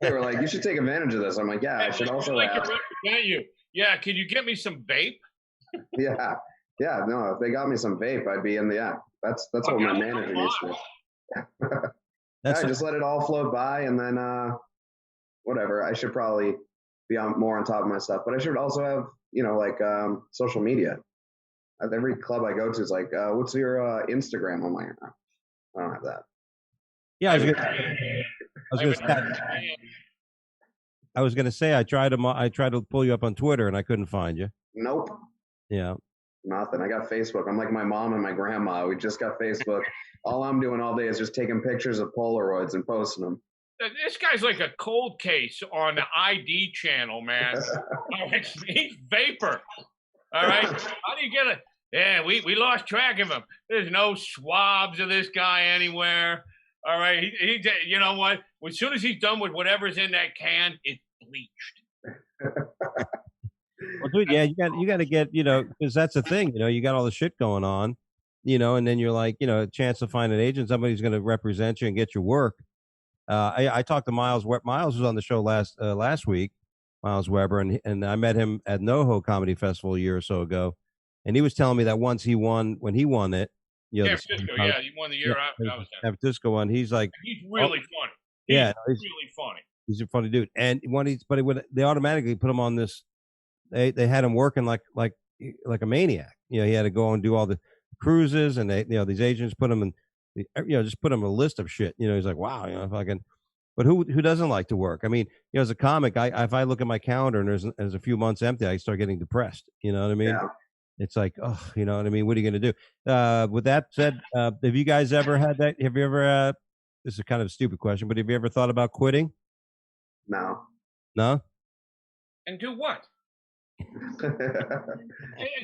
They were like, "You should take advantage of this." I'm like, "Yeah, I should also." Like to represent you. Yeah, can you get me some vape? Yeah. No, if they got me some vape, I'd be in the app. That's what my manager used to. That's just let it all float by, and then whatever. I should probably be more on top of my stuff, but I should also have like social media. At every club I go to is like, what's your Instagram? I'm like, I don't have that. Yeah, I was gonna say I tried to pull you up on Twitter and I couldn't find you. Nope. Yeah. Nothing. I got Facebook. I'm like my mom and my grandma. We just got Facebook. All I'm doing all day is just taking pictures of Polaroids and posting them. This guy's like a cold case on the ID channel, man. He's vapor. All right. How do you get it? Yeah, we lost track of him. There's no swabs of this guy anywhere. All right. He you know what? As soon as he's done with whatever's in that can, it's bleached. Well, dude, yeah, you got to get, because that's the thing, you got all the shit going on, and then you're like, a chance to find an agent, somebody's going to represent you and get your work. I talked to Miles. Miles was on the show last week, Miles Weber, and I met him at NoHo Comedy Festival a year or so ago, and he was telling me that when he won it, San Francisco, he won the year after I was there. San Francisco one. He's like, he's really funny. He's really funny. He's a funny dude, and they automatically put him on this. They had him working like a maniac. He had to go and do all the cruises, and these agents put him in, just put him a list of shit. He's like, wow, if I can. But who doesn't like to work? I mean, as a comic, if I look at my calendar and there's a few months empty, I start getting depressed. You know what I mean? Yeah. It's like, oh, you know what I mean? What are you going to do? With that said, have you guys ever had that? Have you ever? This is kind of a stupid question, but have you ever thought about quitting? No. No. And do what?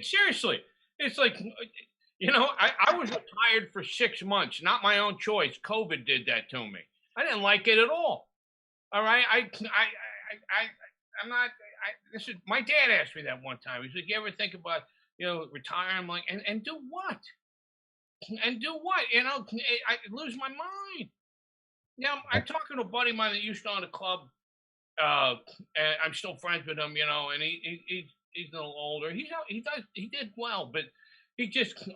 Seriously, it's like, I was retired for 6 months, not my own choice. COVID did that to me. I didn't like it at all. All right, I'm not. This is my dad asked me that one time. He's like, "You ever think about retiring?" I'm like, and do what? And do what? I lose my mind. Now I'm talking to a buddy of mine that used to own a club. And I'm still friends with him, and he's a little older. He did well, but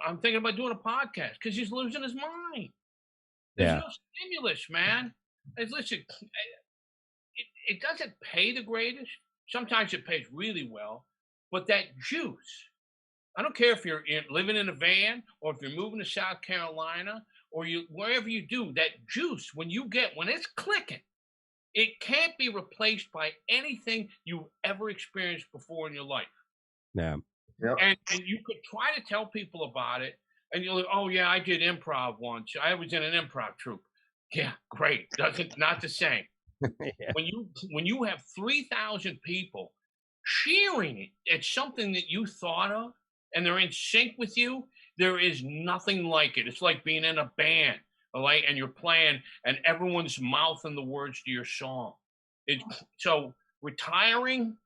I'm thinking about doing a podcast because he's losing his mind. There's no stimulus, man. Listen, it doesn't pay the greatest. Sometimes it pays really well, but that juice. I don't care if you're living in a van or if you're moving to South Carolina or wherever you do, that juice when it's clicking. It can't be replaced by anything you've ever experienced before in your life. Yeah. Yep. And you could try to tell people about it, and you're like, "Oh yeah, I did improv once. I was in an improv troupe." Yeah, great. Not the same. Yeah. When you have 3,000 people cheering at something that you thought of, and they're in sync with you, there is nothing like it. It's like being in a band. And you're playing, and everyone's mouthing the words to your song. So retiring,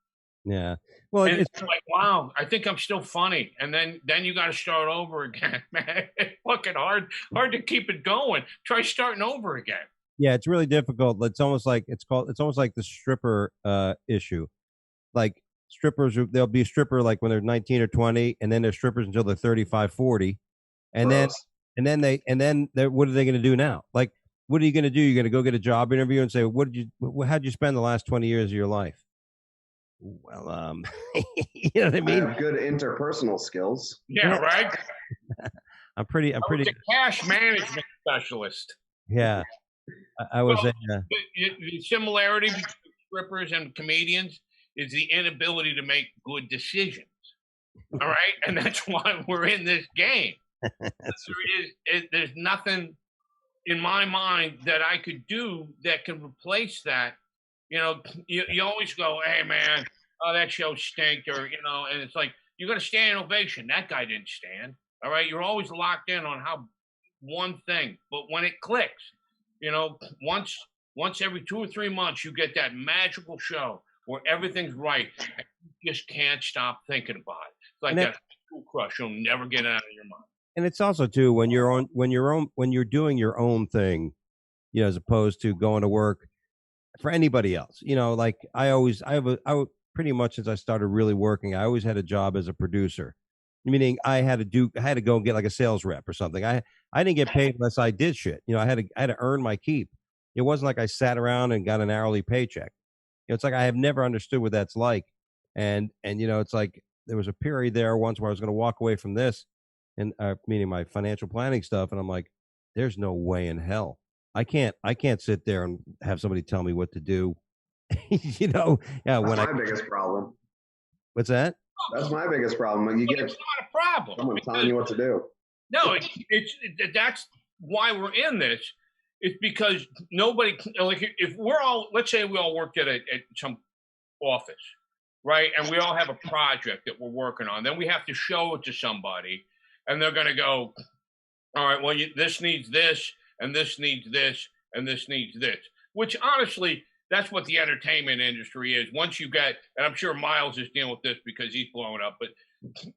yeah. Well, it's like, wow, I think I'm still funny, and then you got to start over again, man. It's fucking hard to keep it going. Try starting over again. Yeah, it's really difficult. It's almost like the stripper issue. Like strippers, they'll be a stripper like when they're 19 or 20, and then they're strippers until they're 35, 40, and Gross. then what are they going to do now? Like, what are you going to do? You're going to go get a job interview and say, how'd you spend the last 20 years of your life? Well, you know what I mean? I have good interpersonal skills. Yeah, right. I'm pretty. I was a cash management specialist. Yeah, I was. The similarity between strippers and comedians is the inability to make good decisions. All right, and that's why we're in this game. There's nothing in my mind that I could do that can replace that. You always go, "Hey man, oh that show stinked," or and it's like you got to stand ovation. That guy didn't stand. All right, you're always locked in on how one thing, but when it clicks, once every 2 or 3 months, you get that magical show where everything's right, and you just can't stop thinking about it. It's like that school crush you'll never get out of your mind. And it's also too when you're doing your own thing, as opposed to going to work for anybody else. Like I pretty much since I started really working, I always had a job as a producer, meaning I had to go and get like a sales rep or something. I didn't get paid unless I did shit. I had to earn my keep. It wasn't like I sat around and got an hourly paycheck. It's like I have never understood what that's like. And it's like there was a period there once where I was going to walk away from this, and meaning my financial planning stuff, and I'm like, there's no way in hell I can't sit there and have somebody tell me what to do. Yeah. That's When I my biggest problem. What's that? That's my biggest problem. When you But get it's not a problem. someone telling you what to do. No, that's why we're in this. It's because nobody, like, if we're all, let's say we all worked at some office, right? And we all have a project that we're working on. Then we have to show it to somebody, and they're going to go, all right, well, this needs this, and this needs this, and this needs this. Which honestly, that's what the entertainment industry is. Once you get, and I'm sure Miles is dealing with this because he's blowing up, but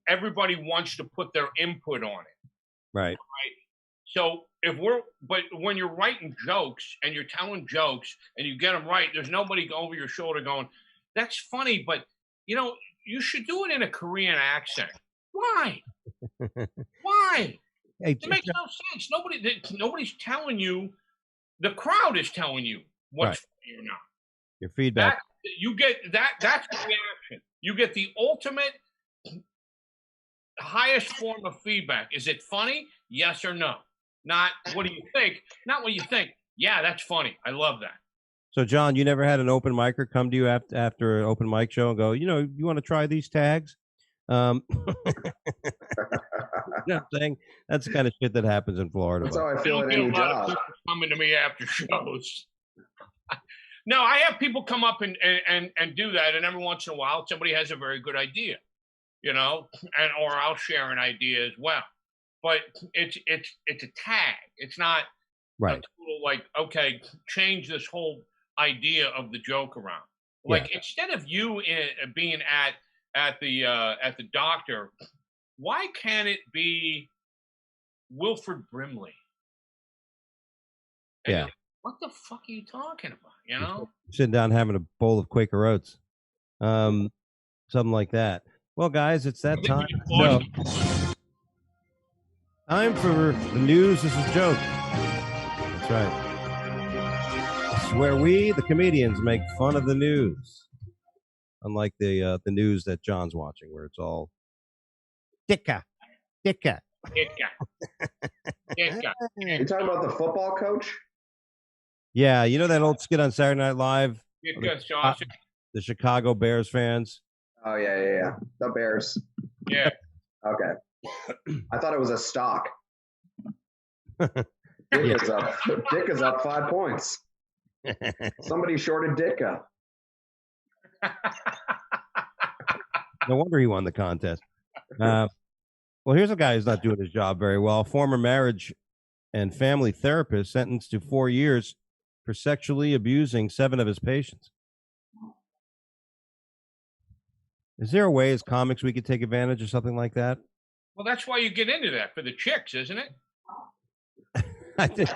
everybody wants to put their input on it. Right. So but when you're writing jokes and you're telling jokes and you get them right, there's nobody over your shoulder going, that's funny, but you should do it in a Korean accent. Why? Why? Hey, It makes no sense. Nobody's telling you. The crowd is telling you what's funny or not. your feedback. You get that. That's the reaction. You get the ultimate, highest form of feedback. Is it funny? Yes or no. Not what do you think? Not what you think. Yeah, that's funny. I love that. So, John, you never had an open micer come to you after an open mic show and go, you want to try these tags? You know what I'm saying? That's the kind of shit that happens in Florida. That's how I feel don't at get a any lot of job. people coming to me after shows. No, I have people come up and do that, and every once in a while, somebody has a very good idea, or I'll share an idea as well. But it's a tag. It's not Right. a total, like, okay, change this whole idea of the joke around. Like, instead of you being at the doctor, why can't it be Wilford Brimley? And Yeah. you're like, what the fuck are you talking about? Sitting down having a bowl of Quaker Oats. Something like that. Well, guys, it's that time. So, time for the news. This is Joke. That's right. It's where we, the comedians, make fun of the news. Unlike the news that John's watching, where it's all dicka. You talking about the football coach? Yeah, you know that old skit on Saturday Night Live? Sausage. The Chicago Bears fans. Oh yeah. The Bears. Yeah. Okay. I thought it was a stock. Dick is up 5 points. Somebody shorted Dicka. No wonder he won the contest. Well, here's a guy who's not doing his job very well. Former marriage and family therapist sentenced to 4 years for sexually abusing 7 of his patients. Is there a way as comics we could take advantage of something like that? Well, that's why you get into that, for the chicks, isn't it? I think,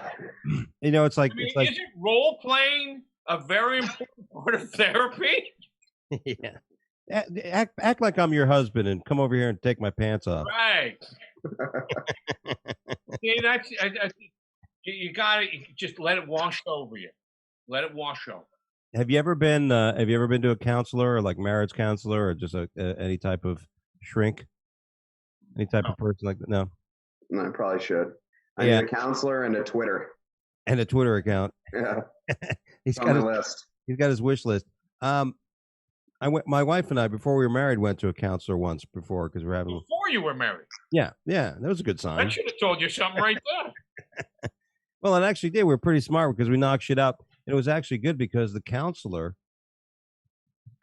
it's like, isn't role playing a very important part of therapy? Yeah. Act like I'm your husband and come over here and take my pants off. Right. Yeah, you got to just let it wash over you. Let it wash over. Have you ever been to a counselor, or like marriage counselor, or just any type of shrink? Any type of person like that? No, I probably should. I need a counselor and a Twitter. And a Twitter account. Yeah. He's got his list. He's got his wish list. My wife and I, before we were married, went to a counselor once before because we're having. Before you were married. Yeah, that was a good sign. I should have told you something right there. Well, it actually did. We were pretty smart because we knocked shit out, and it was actually good because the counselor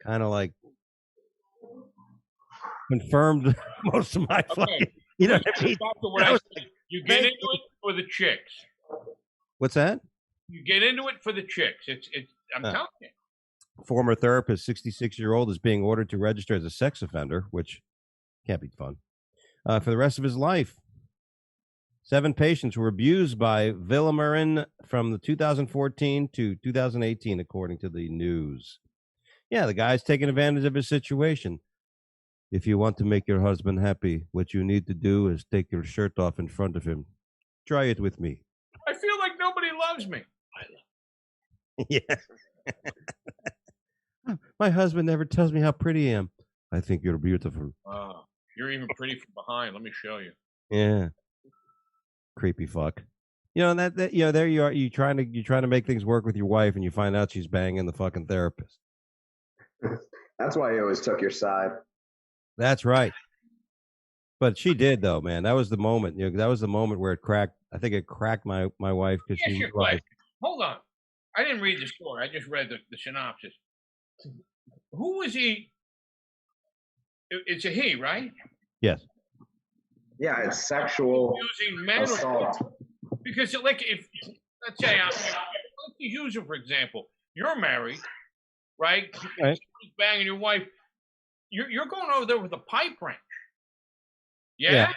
kind of like confirmed most of my fucking. You know what I mean? You get into it for the chicks. What's that? You get into it for the chicks. I'm telling you. Former therapist, 66-year-old, is being ordered to register as a sex offender, which can't be fun, for the rest of his life. 7 patients were abused by Villamarin from the 2014 to 2018, according to the news. Yeah, the guy's taking advantage of his situation. If you want to make your husband happy, what you need to do is take your shirt off in front of him. Try it with me. I feel like nobody loves me. Yeah. My husband never tells me how pretty I am. I think you're beautiful. You're even pretty from behind. Let me show you. Yeah. Creepy fuck. And there you are. You're trying to make things work with your wife, and you find out she's banging the fucking therapist. That's why you always took your side. That's right. But she did though, man. That was the moment. That was the moment where it cracked. I think it cracked my wife because she realized. Hold on. I didn't read the story. I just read the synopsis. Who was he? It's a he, right? Yes. Yeah, it's sexual assault. Because, like, if let's say let's use it for example, you're married, right? Right. Banging your wife, you're going over there with a pipe wrench. Yeah,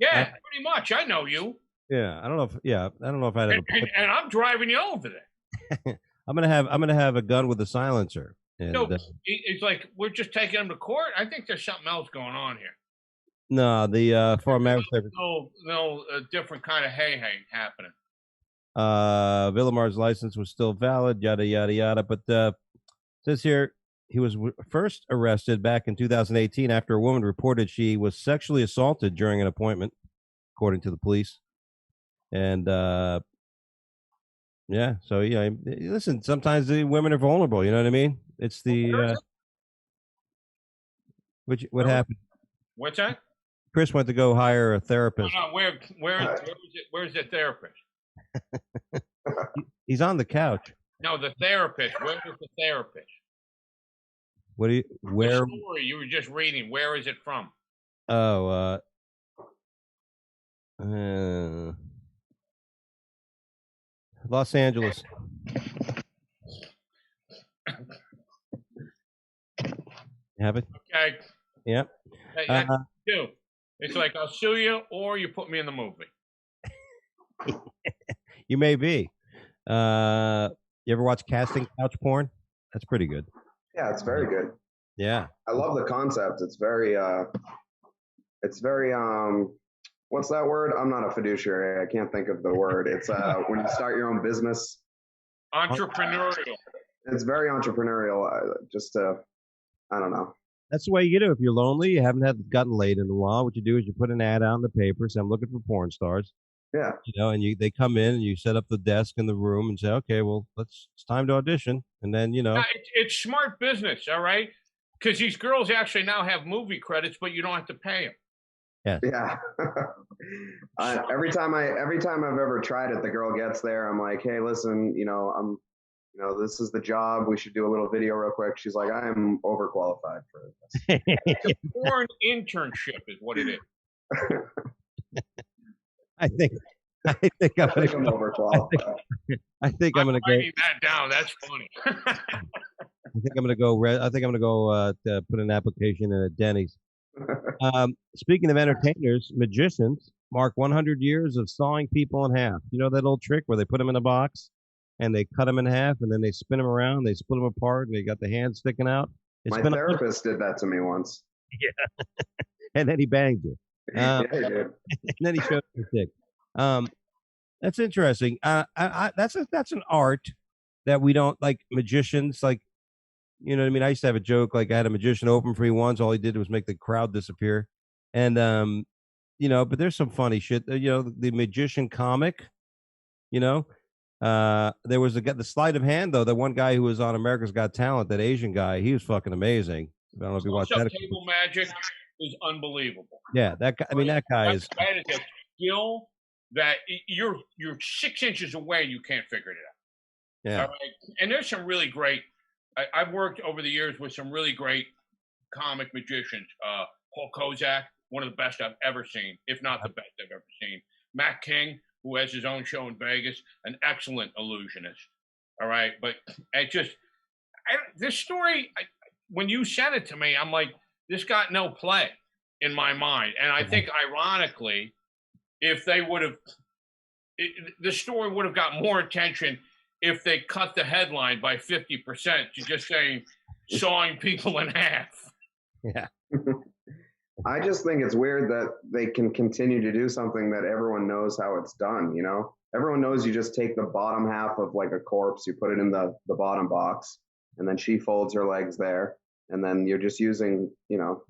pretty much. I know you. Yeah, I don't know if I'd have. And I'm driving you over there. I'm gonna have a gun with a silencer. And, no, it's like we're just taking him to court. I think there's something else going on here. No, the foreign marriage service. No, different kind of hey happening. Villamar's license was still valid, yada yada yada. But says here he was first arrested back in 2018 after a woman reported she was sexually assaulted during an appointment, according to the police. And yeah, so yeah, listen. Sometimes the women are vulnerable. You know what I mean? It's the what happened? What's that? Chris went to go hire a therapist. No, where's the therapist? He's on the couch. No, the therapist. Where is the therapist? Where? The story you were just reading. Where is it from? Oh, Los Angeles. Have it? Okay. Yep. It's like I'll sue you, or you put me in the movie. You may be. You ever watch casting couch porn? That's pretty good. Yeah, it's very good. Yeah. I love the concept. It's very what's that word? I'm not a fiduciary. I can't think of the word. It's when you start your own business. Entrepreneurial. It's very entrepreneurial. I don't know. That's the way you do. If you're lonely, you haven't gotten laid in a while. What you do is you put an ad out in the paper, say I'm looking for porn stars. Yeah. And they come in and you set up the desk in the room and say, okay, well, it's time to audition. And then, it's smart business. All right. Because these girls actually now have movie credits, but you don't have to pay them. Yeah. Yeah. Every time I've ever tried it, the girl gets there. I'm like, hey, listen, this is the job. We should do a little video real quick. She's like, I am overqualified for this. It's a porn internship is what it is. I think I'm overqualified. I think I'm going to go. Writing that down. That's funny. I think I'm going to go put an application in at Denny's. Speaking of entertainers, magicians mark 100 years of sawing people in half. You know that old trick where they put them in a box and they cut them in half and then they spin them around, they split them apart, and they got the hands sticking out. My therapist did that to me once. Yeah. And then he banged you. Yeah, he did. And then he showed you the stick. That's interesting. That's an art that we don't like. Magicians, like, you know what I mean? I used to have a joke, like I had a magician open for me once. All he did was make the crowd disappear. And, but there's some funny shit. The magician comic, there was the sleight of hand, though. The one guy who was on America's Got Talent, that Asian guy, he was fucking amazing. I don't know if you watched that. Table magic is unbelievable. Yeah, that guy. I mean, that is a skill that you're 6 inches away and you can't figure it out. Yeah. All right? And there's some really great. I've worked over the years with some really great comic magicians. Paul Kozak, one of the best I've ever seen, if not the best I've ever seen. Matt King, who has his own show in Vegas, an excellent illusionist. All right, but this story, when you sent it to me, I'm like, this got no play in my mind. And I think, ironically, if they would have, the story would have got more attention if they cut the headline by 50% to just saying sawing people in half. Yeah. I just think it's weird that they can continue to do something that everyone knows how it's done, you know? Everyone knows you just take the bottom half of like a corpse, you put it in the bottom box, and then she folds her legs there, and then you're just using, you know,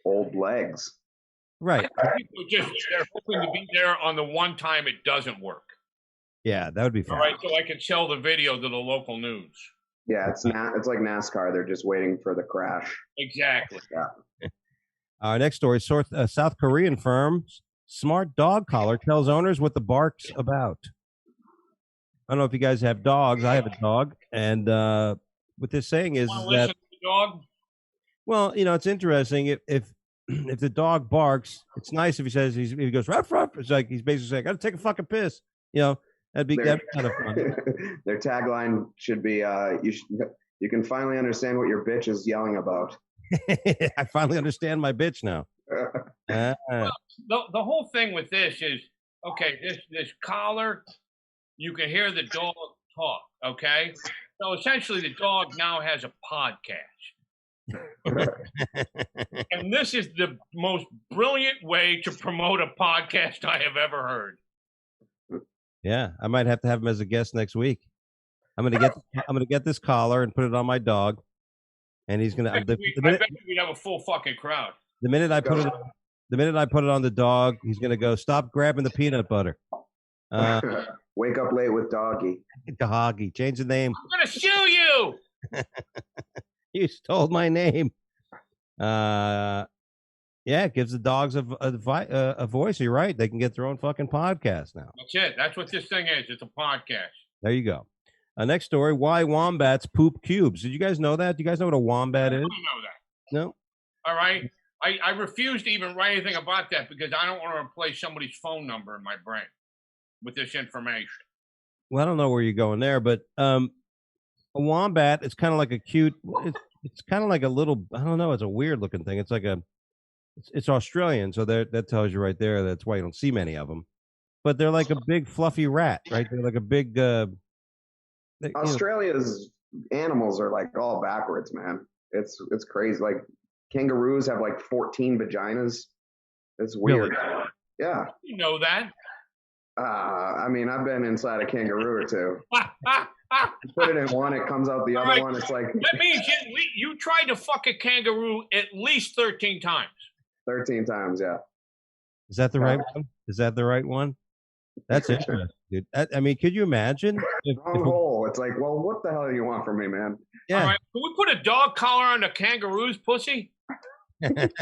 old legs. Right. People they're hoping to be there on the one time it doesn't work. Yeah, that would be fun. All right, so I can sell the video to the local news. Yeah, it's like NASCAR. They're just waiting for the crash. Exactly. Yeah. Our next story: South Korean firm smart dog collar tells owners what the bark's about. I don't know if you guys have dogs. I have a dog, and what they're saying is Wanna that listen to the dog? well, you know, it's interesting if if the dog barks, it's nice if he says if he goes ruff ruff. It's like he's basically saying, "I got to take a fucking piss." You know, that'd be kind of fun. Their tagline should be, "You can finally understand what your bitch is yelling about." I finally understand my bitch now. Well, the whole thing with this is okay. This collar, you can hear the dog talk. Okay, so essentially, the dog now has a podcast. And this is the most brilliant way to promote a podcast I have ever heard. Yeah, I might have to have him as a guest next week. I'm gonna get this collar and put it on my dog, and he's gonna. I bet we'd have a full fucking crowd. The minute I put it on the dog, he's gonna go. Stop grabbing the peanut butter. Wake up late with Dougie. Dougie, change the name. I'm gonna sue you. You stole my name. Yeah, it gives the dogs a voice. You're right. They can get their own fucking podcast now. That's it. That's what this thing is. It's a podcast. There you go. Next story: why wombats poop cubes. Did you guys know that? Do you guys know what a wombat is? I don't know that. No. All right. I refuse to even write anything about that because I don't want to replace somebody's phone number in my brain with this information. Well, I don't know where you're going there, but a wombat is kind of like a cute. It's kind of like a little. I don't know. It's a weird looking thing. It's like it's Australian, so that tells you right there. That's why you don't see many of them. But they're like a big fluffy rat, right? They're like a big. Australia's animals are like all backwards, man. It's crazy. Like kangaroos have like 14 vaginas. It's weird. Really? Yeah. You know that. I mean, I've been inside a kangaroo or two. You put it in one, it comes out the other one. It's like that means you tried to fuck a kangaroo at least 13 times. 13 times, yeah. Is that the right one? Is that the right one? That's interesting, dude. I mean, could you imagine? Wrong hole. It's like, well, what the hell do you want from me, man? Yeah. All right. Can we put a dog collar on a kangaroo's pussy? Let's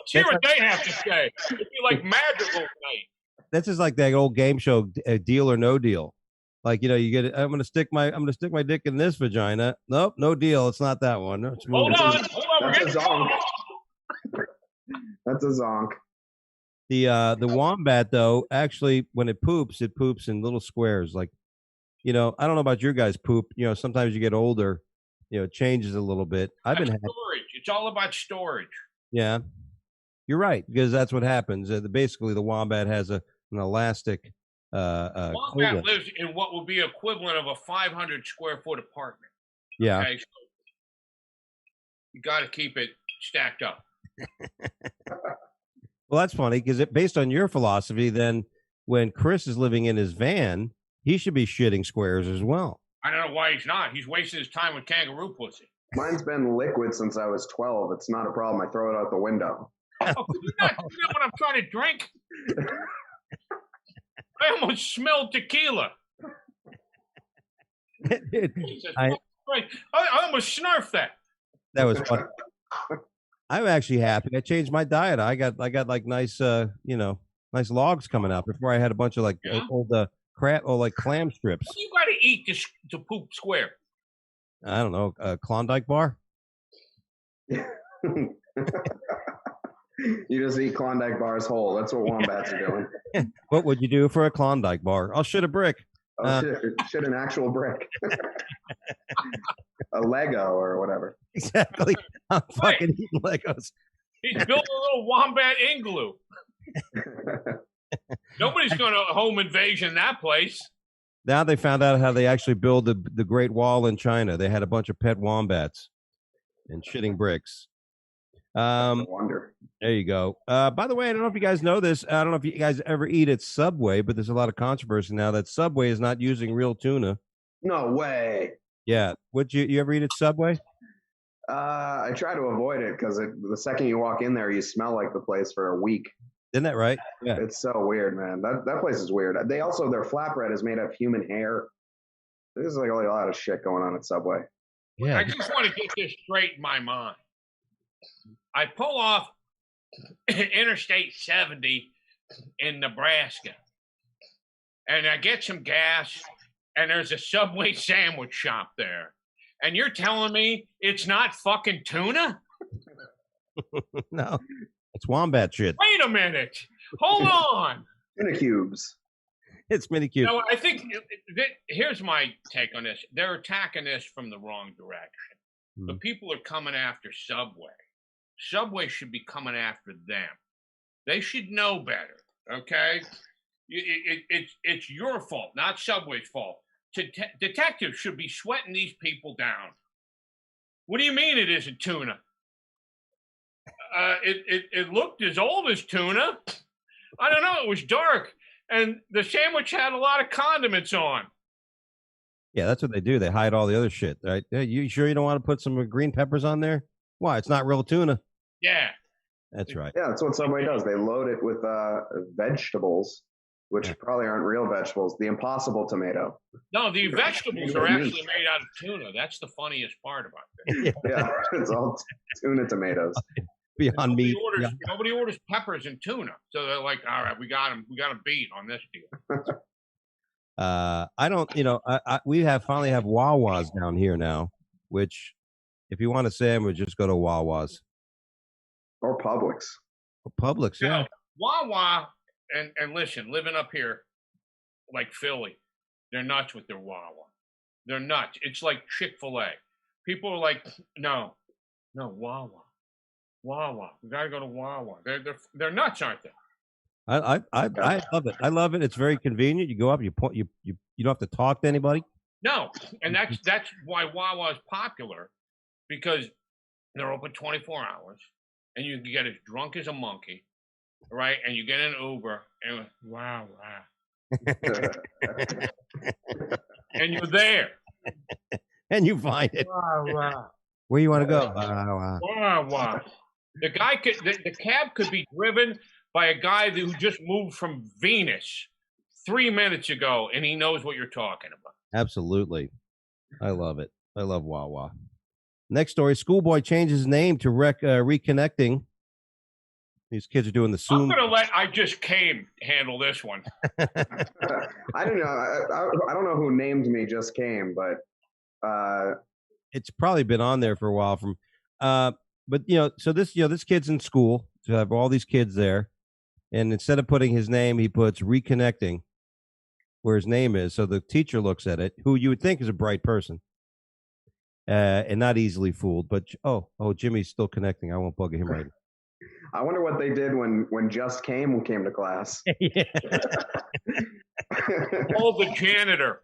hear what they have to say. It'd be like magical night. That's just like that old game show, Deal or No Deal. Like, you know, you get. I'm gonna stick my dick in this vagina. Nope, no deal. It's not that one. Hold on. That's a zonk. That's a zonk. The wombat though, actually, when it poops in little squares. Like, you know, I don't know about your guys' poop. You know, sometimes you get older. You know, it changes a little bit. Storage. It's all about storage. Yeah, you're right, because that's what happens. Basically, the wombat has an elastic. Wombat lives in what would be equivalent of a 500 square foot apartment. Yeah. Okay? So you got to keep it stacked up. Well, that's funny because based on your philosophy, then when Chris is living in his van, he should be shitting squares as well. I don't know why he's not. He's wasting his time with kangaroo pussy. Mine's been liquid since I was 12. It's not a problem. I throw it out the window. Oh, could you not do that when I'm trying to drink? I almost smelled tequila. Jesus, I almost snarfed that. That was fun. I'm actually happy. I changed my diet. I got like nice, nice logs coming out. Before I had a bunch of like old crap or like clam strips. What do you got to eat to poop square? I don't know. Klondike bar. You just eat Klondike bars whole. That's what wombats are doing. What would you do for a Klondike bar? I'll shit a brick. Shit an actual brick. A Lego or whatever. Exactly. I'm fucking eating Legos. He's built a little wombat igloo. Nobody's going to home invasion that place. Now they found out how they actually build the Great Wall in China. They had a bunch of pet wombats. and shitting bricks. No wonder. There you go. By the way, I don't know if you guys know this. I don't know if you guys ever eat at Subway, but there's a lot of controversy now that Subway is not using real tuna. No way. Yeah. Would you ever eat at Subway? I try to avoid it because the second you walk in there, you smell like the place for a week. Isn't that right? Yeah. It's so weird, man. That place is weird. They also, their flatbread is made of human hair. There's like a lot of shit going on at Subway. Yeah. I just want to get this straight in my mind. I pull off Interstate 70 in Nebraska, and I get some gas, and there's a Subway sandwich shop there. And you're telling me it's not fucking tuna? No, it's wombat shit. Wait a minute. Hold on. Tuna cubes. It's mini cubes. No, I think here's my take on this. They're attacking this from the wrong direction. The people are coming after Subway. Subway should be coming after them. They should know better, okay? It's your fault, not Subway's fault. Detectives should be sweating these people down. What do you mean it isn't tuna? It looked as old as tuna. I don't know. It was dark, and the sandwich had a lot of condiments on. Yeah, that's what they do. They hide all the other shit, right? Yeah, you sure you don't want to put some green peppers on there? Why? It's not real tuna. Yeah. That's right. Yeah, that's what Subway does. They load it with vegetables, which probably aren't real vegetables. The Impossible tomato. No, the vegetables are actually made out of tuna. That's the funniest part about it. Yeah, it's all tuna tomatoes. Beyond meat. Nobody orders peppers and tuna, so they're like, "All right, we got them beat on this deal." I don't. We finally have Wawas down here now. Which, if you want a sandwich, just go to Wawas. Or Publix. Publix, yeah. Wawa, and listen, living up here, like Philly, they're nuts with their Wawa. They're nuts. It's like Chick-fil-A. People are like, no, Wawa. We gotta go to Wawa. They're nuts, aren't they? I love it. I love it. It's very convenient. You go up, you point, you don't have to talk to anybody. No, and that's why Wawa is popular, because they're open 24 hours. And you can get as drunk as a monkey, right? And you get an Uber, and wow. And you're there. And you find it. Wow. Where you want to go? Wow. The cab could be driven by a guy who just moved from Venus 3 minutes ago, and he knows what you're talking about. Absolutely. I love it. I love Wawa. Next story, schoolboy changes his name to Reconnecting. These kids are doing the Zoom. I'm going to let I Just Came handle this one. I don't know. I don't know who named me Just Came, but it's probably been on there for a while. But so this kid's in school. So I have all these kids there, and instead of putting his name, he puts Reconnecting where his name is. So the teacher looks at it, who you would think is a bright person. And not easily fooled, but Jimmy's still connecting. I won't bug him right now. I wonder what they did when Just came to class. Oh, the janitor.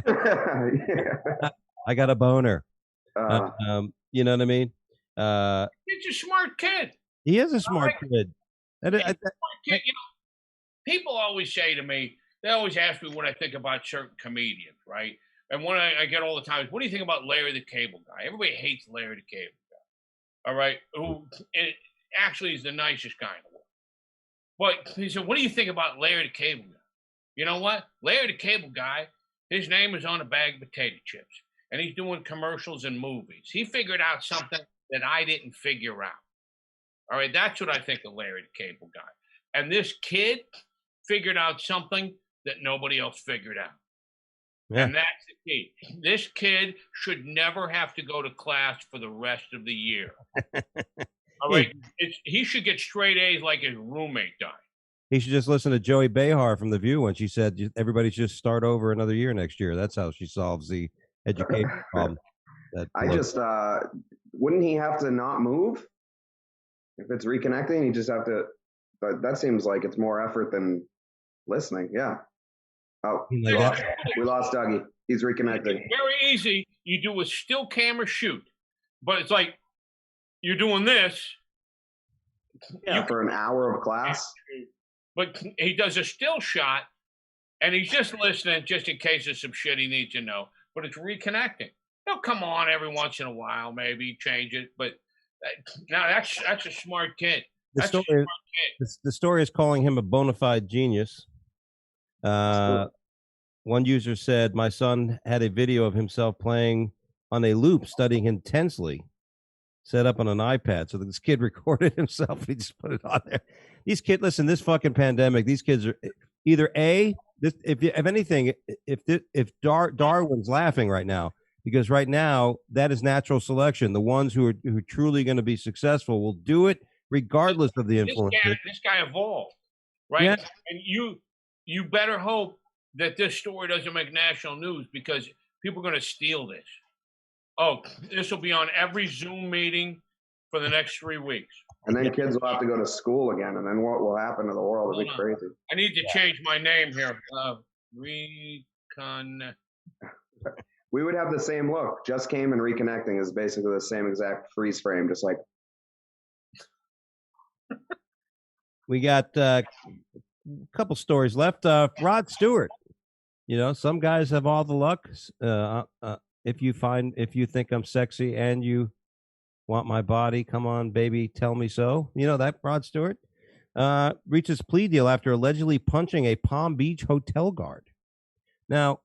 Yeah. I got a boner. You know what I mean? He's a smart kid. He is a smart kid. People always say to me, they always ask me what I think about certain comedians, right? And one I get all the time is, what do you think about Larry the Cable Guy? Everybody hates Larry the Cable Guy, all right? Who actually is the nicest guy in the world. But he said, what do you think about Larry the Cable Guy? You know what? Larry the Cable Guy, his name is on a bag of potato chips, and he's doing commercials and movies. He figured out something that I didn't figure out. All right, that's what I think of Larry the Cable Guy. And this kid figured out something that nobody else figured out. Yeah. And that's the key. This kid should never have to go to class for the rest of the year. All right. He should get straight A's like his roommate died. He should just listen to Joey Behar from The View when she said everybody should just start over another year next year. That's how she solves the education problem. Wouldn't he have to not move? If it's reconnecting, he just have to, but that seems like it's more effort than listening. Yeah. Oh, we lost Dougie. He's reconnecting. Very easy. You do a still camera shoot. but it's like you're doing this. Yeah, for an hour of class. But he does a still shot, and he's just listening, just in case there's some shit he needs to know. But it's reconnecting. He'll come on every once in a while, maybe change it. But now that's a smart kid. The story is calling him a bona fide genius. One user said, "My son had a video of himself playing on a loop, studying intensely, set up on an iPad." So this kid recorded himself. He just put it on there. These kids, listen, this fucking pandemic, these kids are either if anything, if Darwin's laughing right now, because right now that is natural selection. The ones who are truly going to be successful will do it regardless of the influence. This guy evolved, right? Yeah. And you better hope that this story doesn't make national news, because people are going to steal this. Oh, this will be on every Zoom meeting for the next 3 weeks. And then kids will have to go to school again. And then what will happen to the world? It'll be crazy. I need to change my name here. We would have the same look. Just came and reconnecting is basically the same exact freeze frame, just like. We got a couple stories left. Rod Stewart. You know, some guys have all the luck. If you think I'm sexy and you want my body, come on, baby, tell me so. You know that Rod Stewart reaches plea deal after allegedly punching a Palm Beach hotel guard. Now,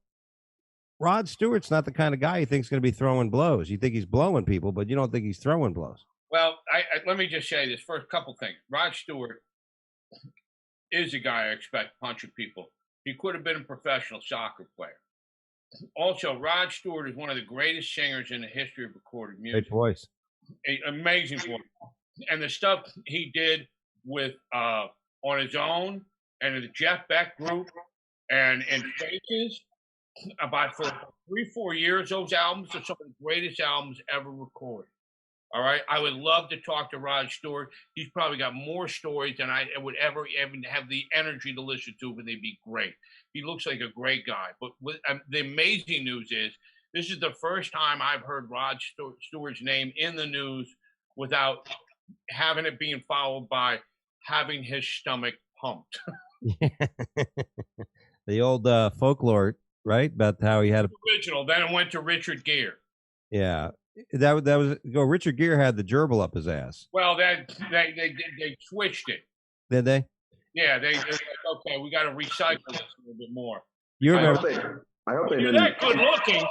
Rod Stewart's not the kind of guy you think is going to be throwing blows. You think he's blowing people, but you don't think he's throwing blows. Well, let me just say this first couple things. Rod Stewart is a guy I expect punching people. He could have been a professional soccer player. Also, Rod Stewart is one of the greatest singers in the history of recorded music. Great voice. Amazing voice. And the stuff he did with on his own and the Jeff Beck group and Faces, about for 3-4 years, those albums are some of the greatest albums ever recorded. All right. I would love to talk to Rod Stewart. He's probably got more stories than I would ever have the energy to listen to, but they'd be great. He looks like a great guy. But the amazing news is this is the first time I've heard Rod Stewart's name in the news without having it being followed by having his stomach pumped. The old folklore, right? About how he had original. Then it went to Richard Gere. Yeah. That was Richard Gere had the gerbil up his ass. Well, they switched it. Did they? Yeah, they're like, okay, we got to recycle this a little bit more. You remember? I hope they didn't. You're that good looking.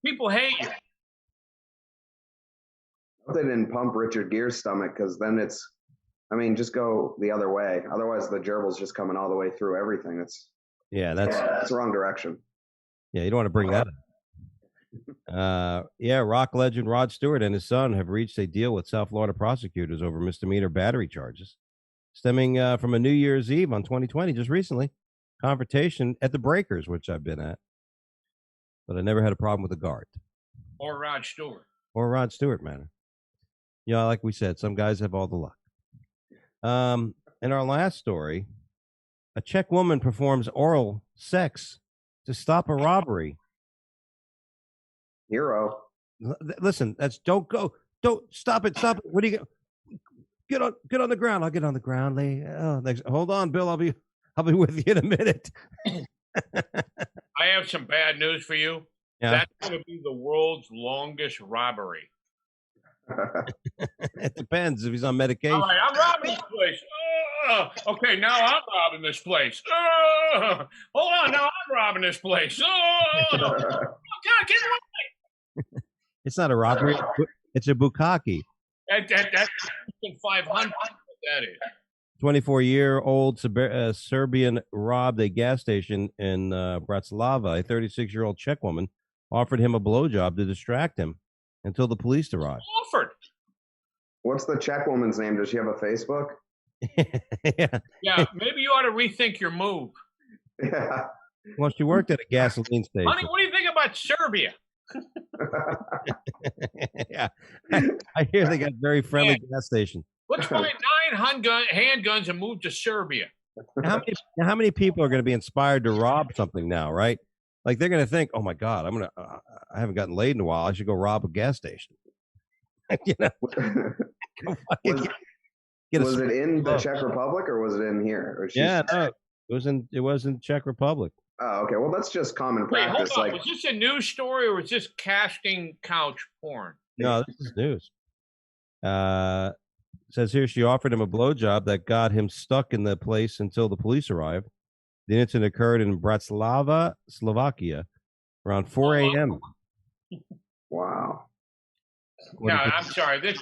People hate you. I hope they didn't pump Richard Gere's stomach, because then just go the other way. Otherwise, the gerbil's just coming all the way through everything. That's the wrong direction. Yeah, you don't want to bring that up. Rock legend Rod Stewart and his son have reached a deal with South Florida prosecutors over misdemeanor battery charges stemming from a New Year's Eve on 2020, just recently, confrontation at the Breakers, which I've been at, but I never had a problem with the guard. Or Rod Stewart. Or Rod Stewart, man. You know, like we said, some guys have all the luck. In our last story, a Czech woman performs oral sex to stop a robbery. Hero. Listen, don't stop it. What do you get on the ground? I'll get on the ground. Hold on, Bill. I'll be with you in a minute. I have some bad news for you. Yeah. That's going to be the world's longest robbery. It depends if he's on medication. All right, I'm robbing this place. Okay, now I'm robbing this place. Hold on, now I'm robbing this place. God, get away! It's not a robbery. It's a bukkake. That's 500. That is. 24-year-old Serbian robbed a gas station in Bratislava. A 36-year-old Czech woman offered him a blowjob to distract him until the police arrived. Offered. What's the Czech woman's name? Does she have a Facebook? Yeah, maybe you ought to rethink your move. Yeah. Well, she worked at a gasoline station. Honey, what do you think about Serbia? Yeah, I hear they got very friendly gas station. Let's find 9 handguns and move to Serbia. How many people are going to be inspired to rob something now, right? Like they're going to think, "Oh my God, I haven't gotten laid in a while. I should go rob a gas station." You know, was it in the Czech Republic or was it in here? Or yeah, no, it was in Czech Republic. Oh, okay. Well, that's just common practice. Hold on. Was this a news story or was this casting couch porn? No, this is news. Says here she offered him a blowjob that got him stuck in the place until the police arrived. The incident occurred in Bratislava, Slovakia, around 4 a.m. Wow. No, I'm sorry. This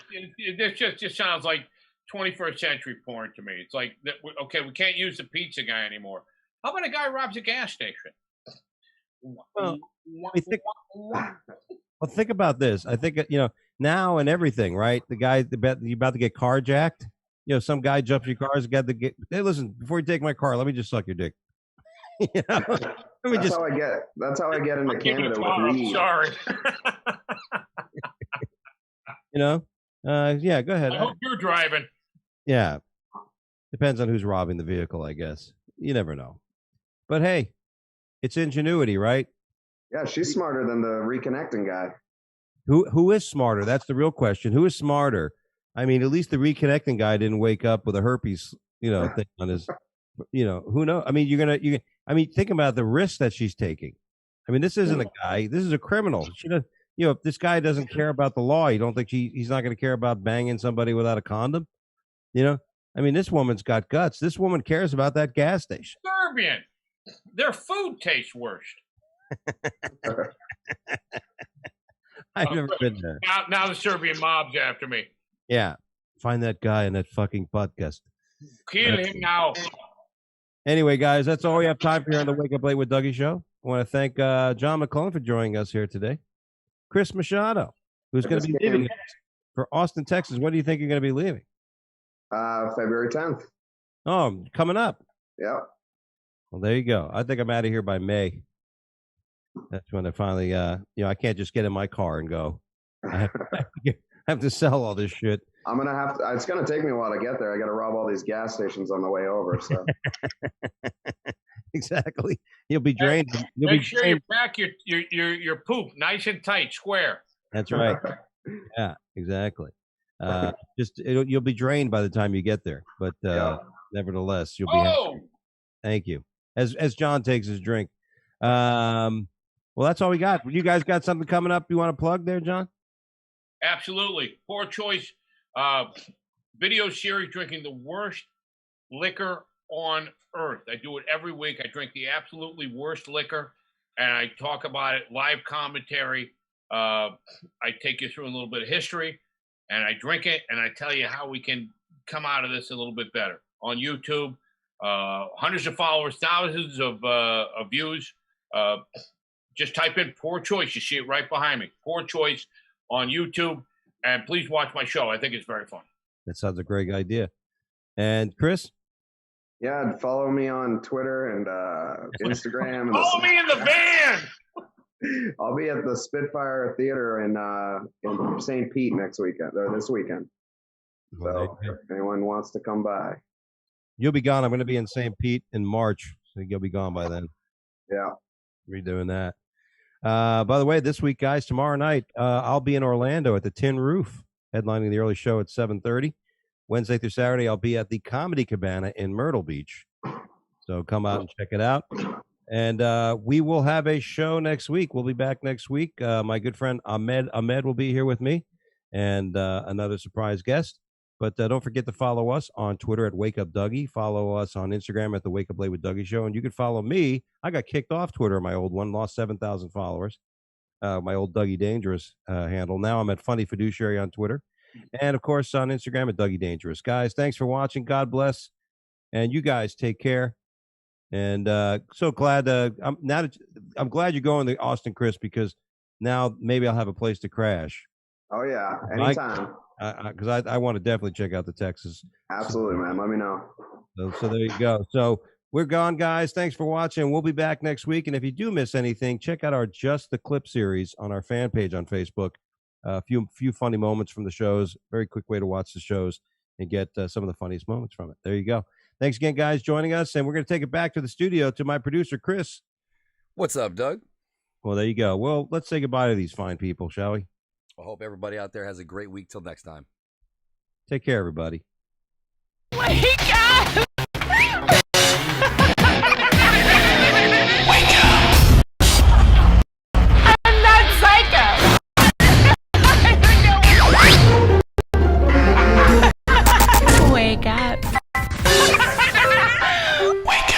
just sounds like 21st century porn to me. It's like, okay, we can't use the pizza guy anymore. How about a guy robs a gas station? Well, think about this. I think, now and everything, right? The guy, you're about to get carjacked. Some guy jumps your cars. Hey, listen, before you take my car, let me just suck your dick. That's how I get into Canada with weed. Sorry. Yeah, go ahead. I hope you're driving. Yeah. Depends on who's robbing the vehicle, I guess. You never know. But hey, it's ingenuity, right? Yeah, she's smarter than the reconnecting guy. Who is smarter? That's the real question. Who is smarter? I mean, at least the reconnecting guy didn't wake up with a herpes, thing on his, who knows? I mean, think about the risk that she's taking. I mean, this isn't a guy. This is a criminal. She does, if this guy doesn't care about the law, you don't think he's not going to care about banging somebody without a condom? I mean, this woman's got guts. This woman cares about that gas station. Serbian. Their food tastes worse. I've never been there. Now the Serbian mob's after me. Yeah. Find that guy in that fucking podcast. Kill him now. Anyway, guys, that's all we have time for here on the Wake Up Late with Dougie show. I want to thank John McClellan for joining us here today. Chris Machado, who's going to be leaving for Austin, Texas. When do you think you're going to be leaving? February 10th. Oh, coming up. Yeah. Well, there you go. I think I'm out of here by May. That's when I finally, I can't just get in my car and go. I have to sell all this shit. I'm going to have to, it's going to take me a while to get there. I got to rob all these gas stations on the way over. So exactly. You'll be drained. Make sure you pack your poop nice and tight, square. That's right. Yeah, exactly. You'll be drained by the time you get there, but nevertheless, you'll be happy. Thank you. As John takes his drink. Well, that's all we got. You guys got something coming up you want to plug there, John? Absolutely. Poor Choice video series, drinking the worst liquor on earth. I do it every week. I drink the absolutely worst liquor, and I talk about it, live commentary. I take you through a little bit of history, and I drink it, and I tell you how we can come out of this a little bit better. On YouTube, hundreds of followers, thousands of views. Just type in Poor Choice. You see it right behind me. Poor Choice on YouTube. And please watch my show. I think it's very fun. That sounds a great idea. And Chris? Yeah, follow me on Twitter and Instagram. Follow me in the van. I'll be at the Spitfire Theater in St. Pete next weekend, or this weekend. So if anyone wants to come by. You'll be gone. I'm going to be in St. Pete in March. So you'll be gone by then. Yeah. Redoing that. By the way, this week, guys, tomorrow night, I'll be in Orlando at the Tin Roof, headlining the early show at 7:30. Wednesday through Saturday, I'll be at the Comedy Cabana in Myrtle Beach. So come out and check it out. And we will have a show next week. We'll be back next week. My good friend Ahmed will be here with me and another surprise guest. But don't forget to follow us on Twitter at Wake Up Dougie. Follow us on Instagram at the Wake Up Late with Dougie Show. And you can follow me. I got kicked off Twitter, my old one, lost 7,000 followers. My old Dougie Dangerous handle. Now I'm at Funny Fiduciary on Twitter. And, of course, on Instagram at Dougie Dangerous. Guys, thanks for watching. God bless. And you guys take care. And so glad. I'm glad you're going to Austin, Chris, because now maybe I'll have a place to crash. Oh, yeah. Anytime. Because I want to definitely check out the Texas. Absolutely, man. Let me know. So there you go. So we're gone, guys. Thanks for watching. We'll be back next week. And if you do miss anything, check out our Just the Clip series on our fan page on Facebook. A few funny moments from the shows. Very quick way to watch the shows and get some of the funniest moments from it. There you go. Thanks again, guys, joining us. And we're going to take it back to the studio to my producer, Chris. What's up, Doug? Well, there you go. Well, let's say goodbye to these fine people, shall we? I hope everybody out there has a great week. Till next time. Take care, everybody. Wake up!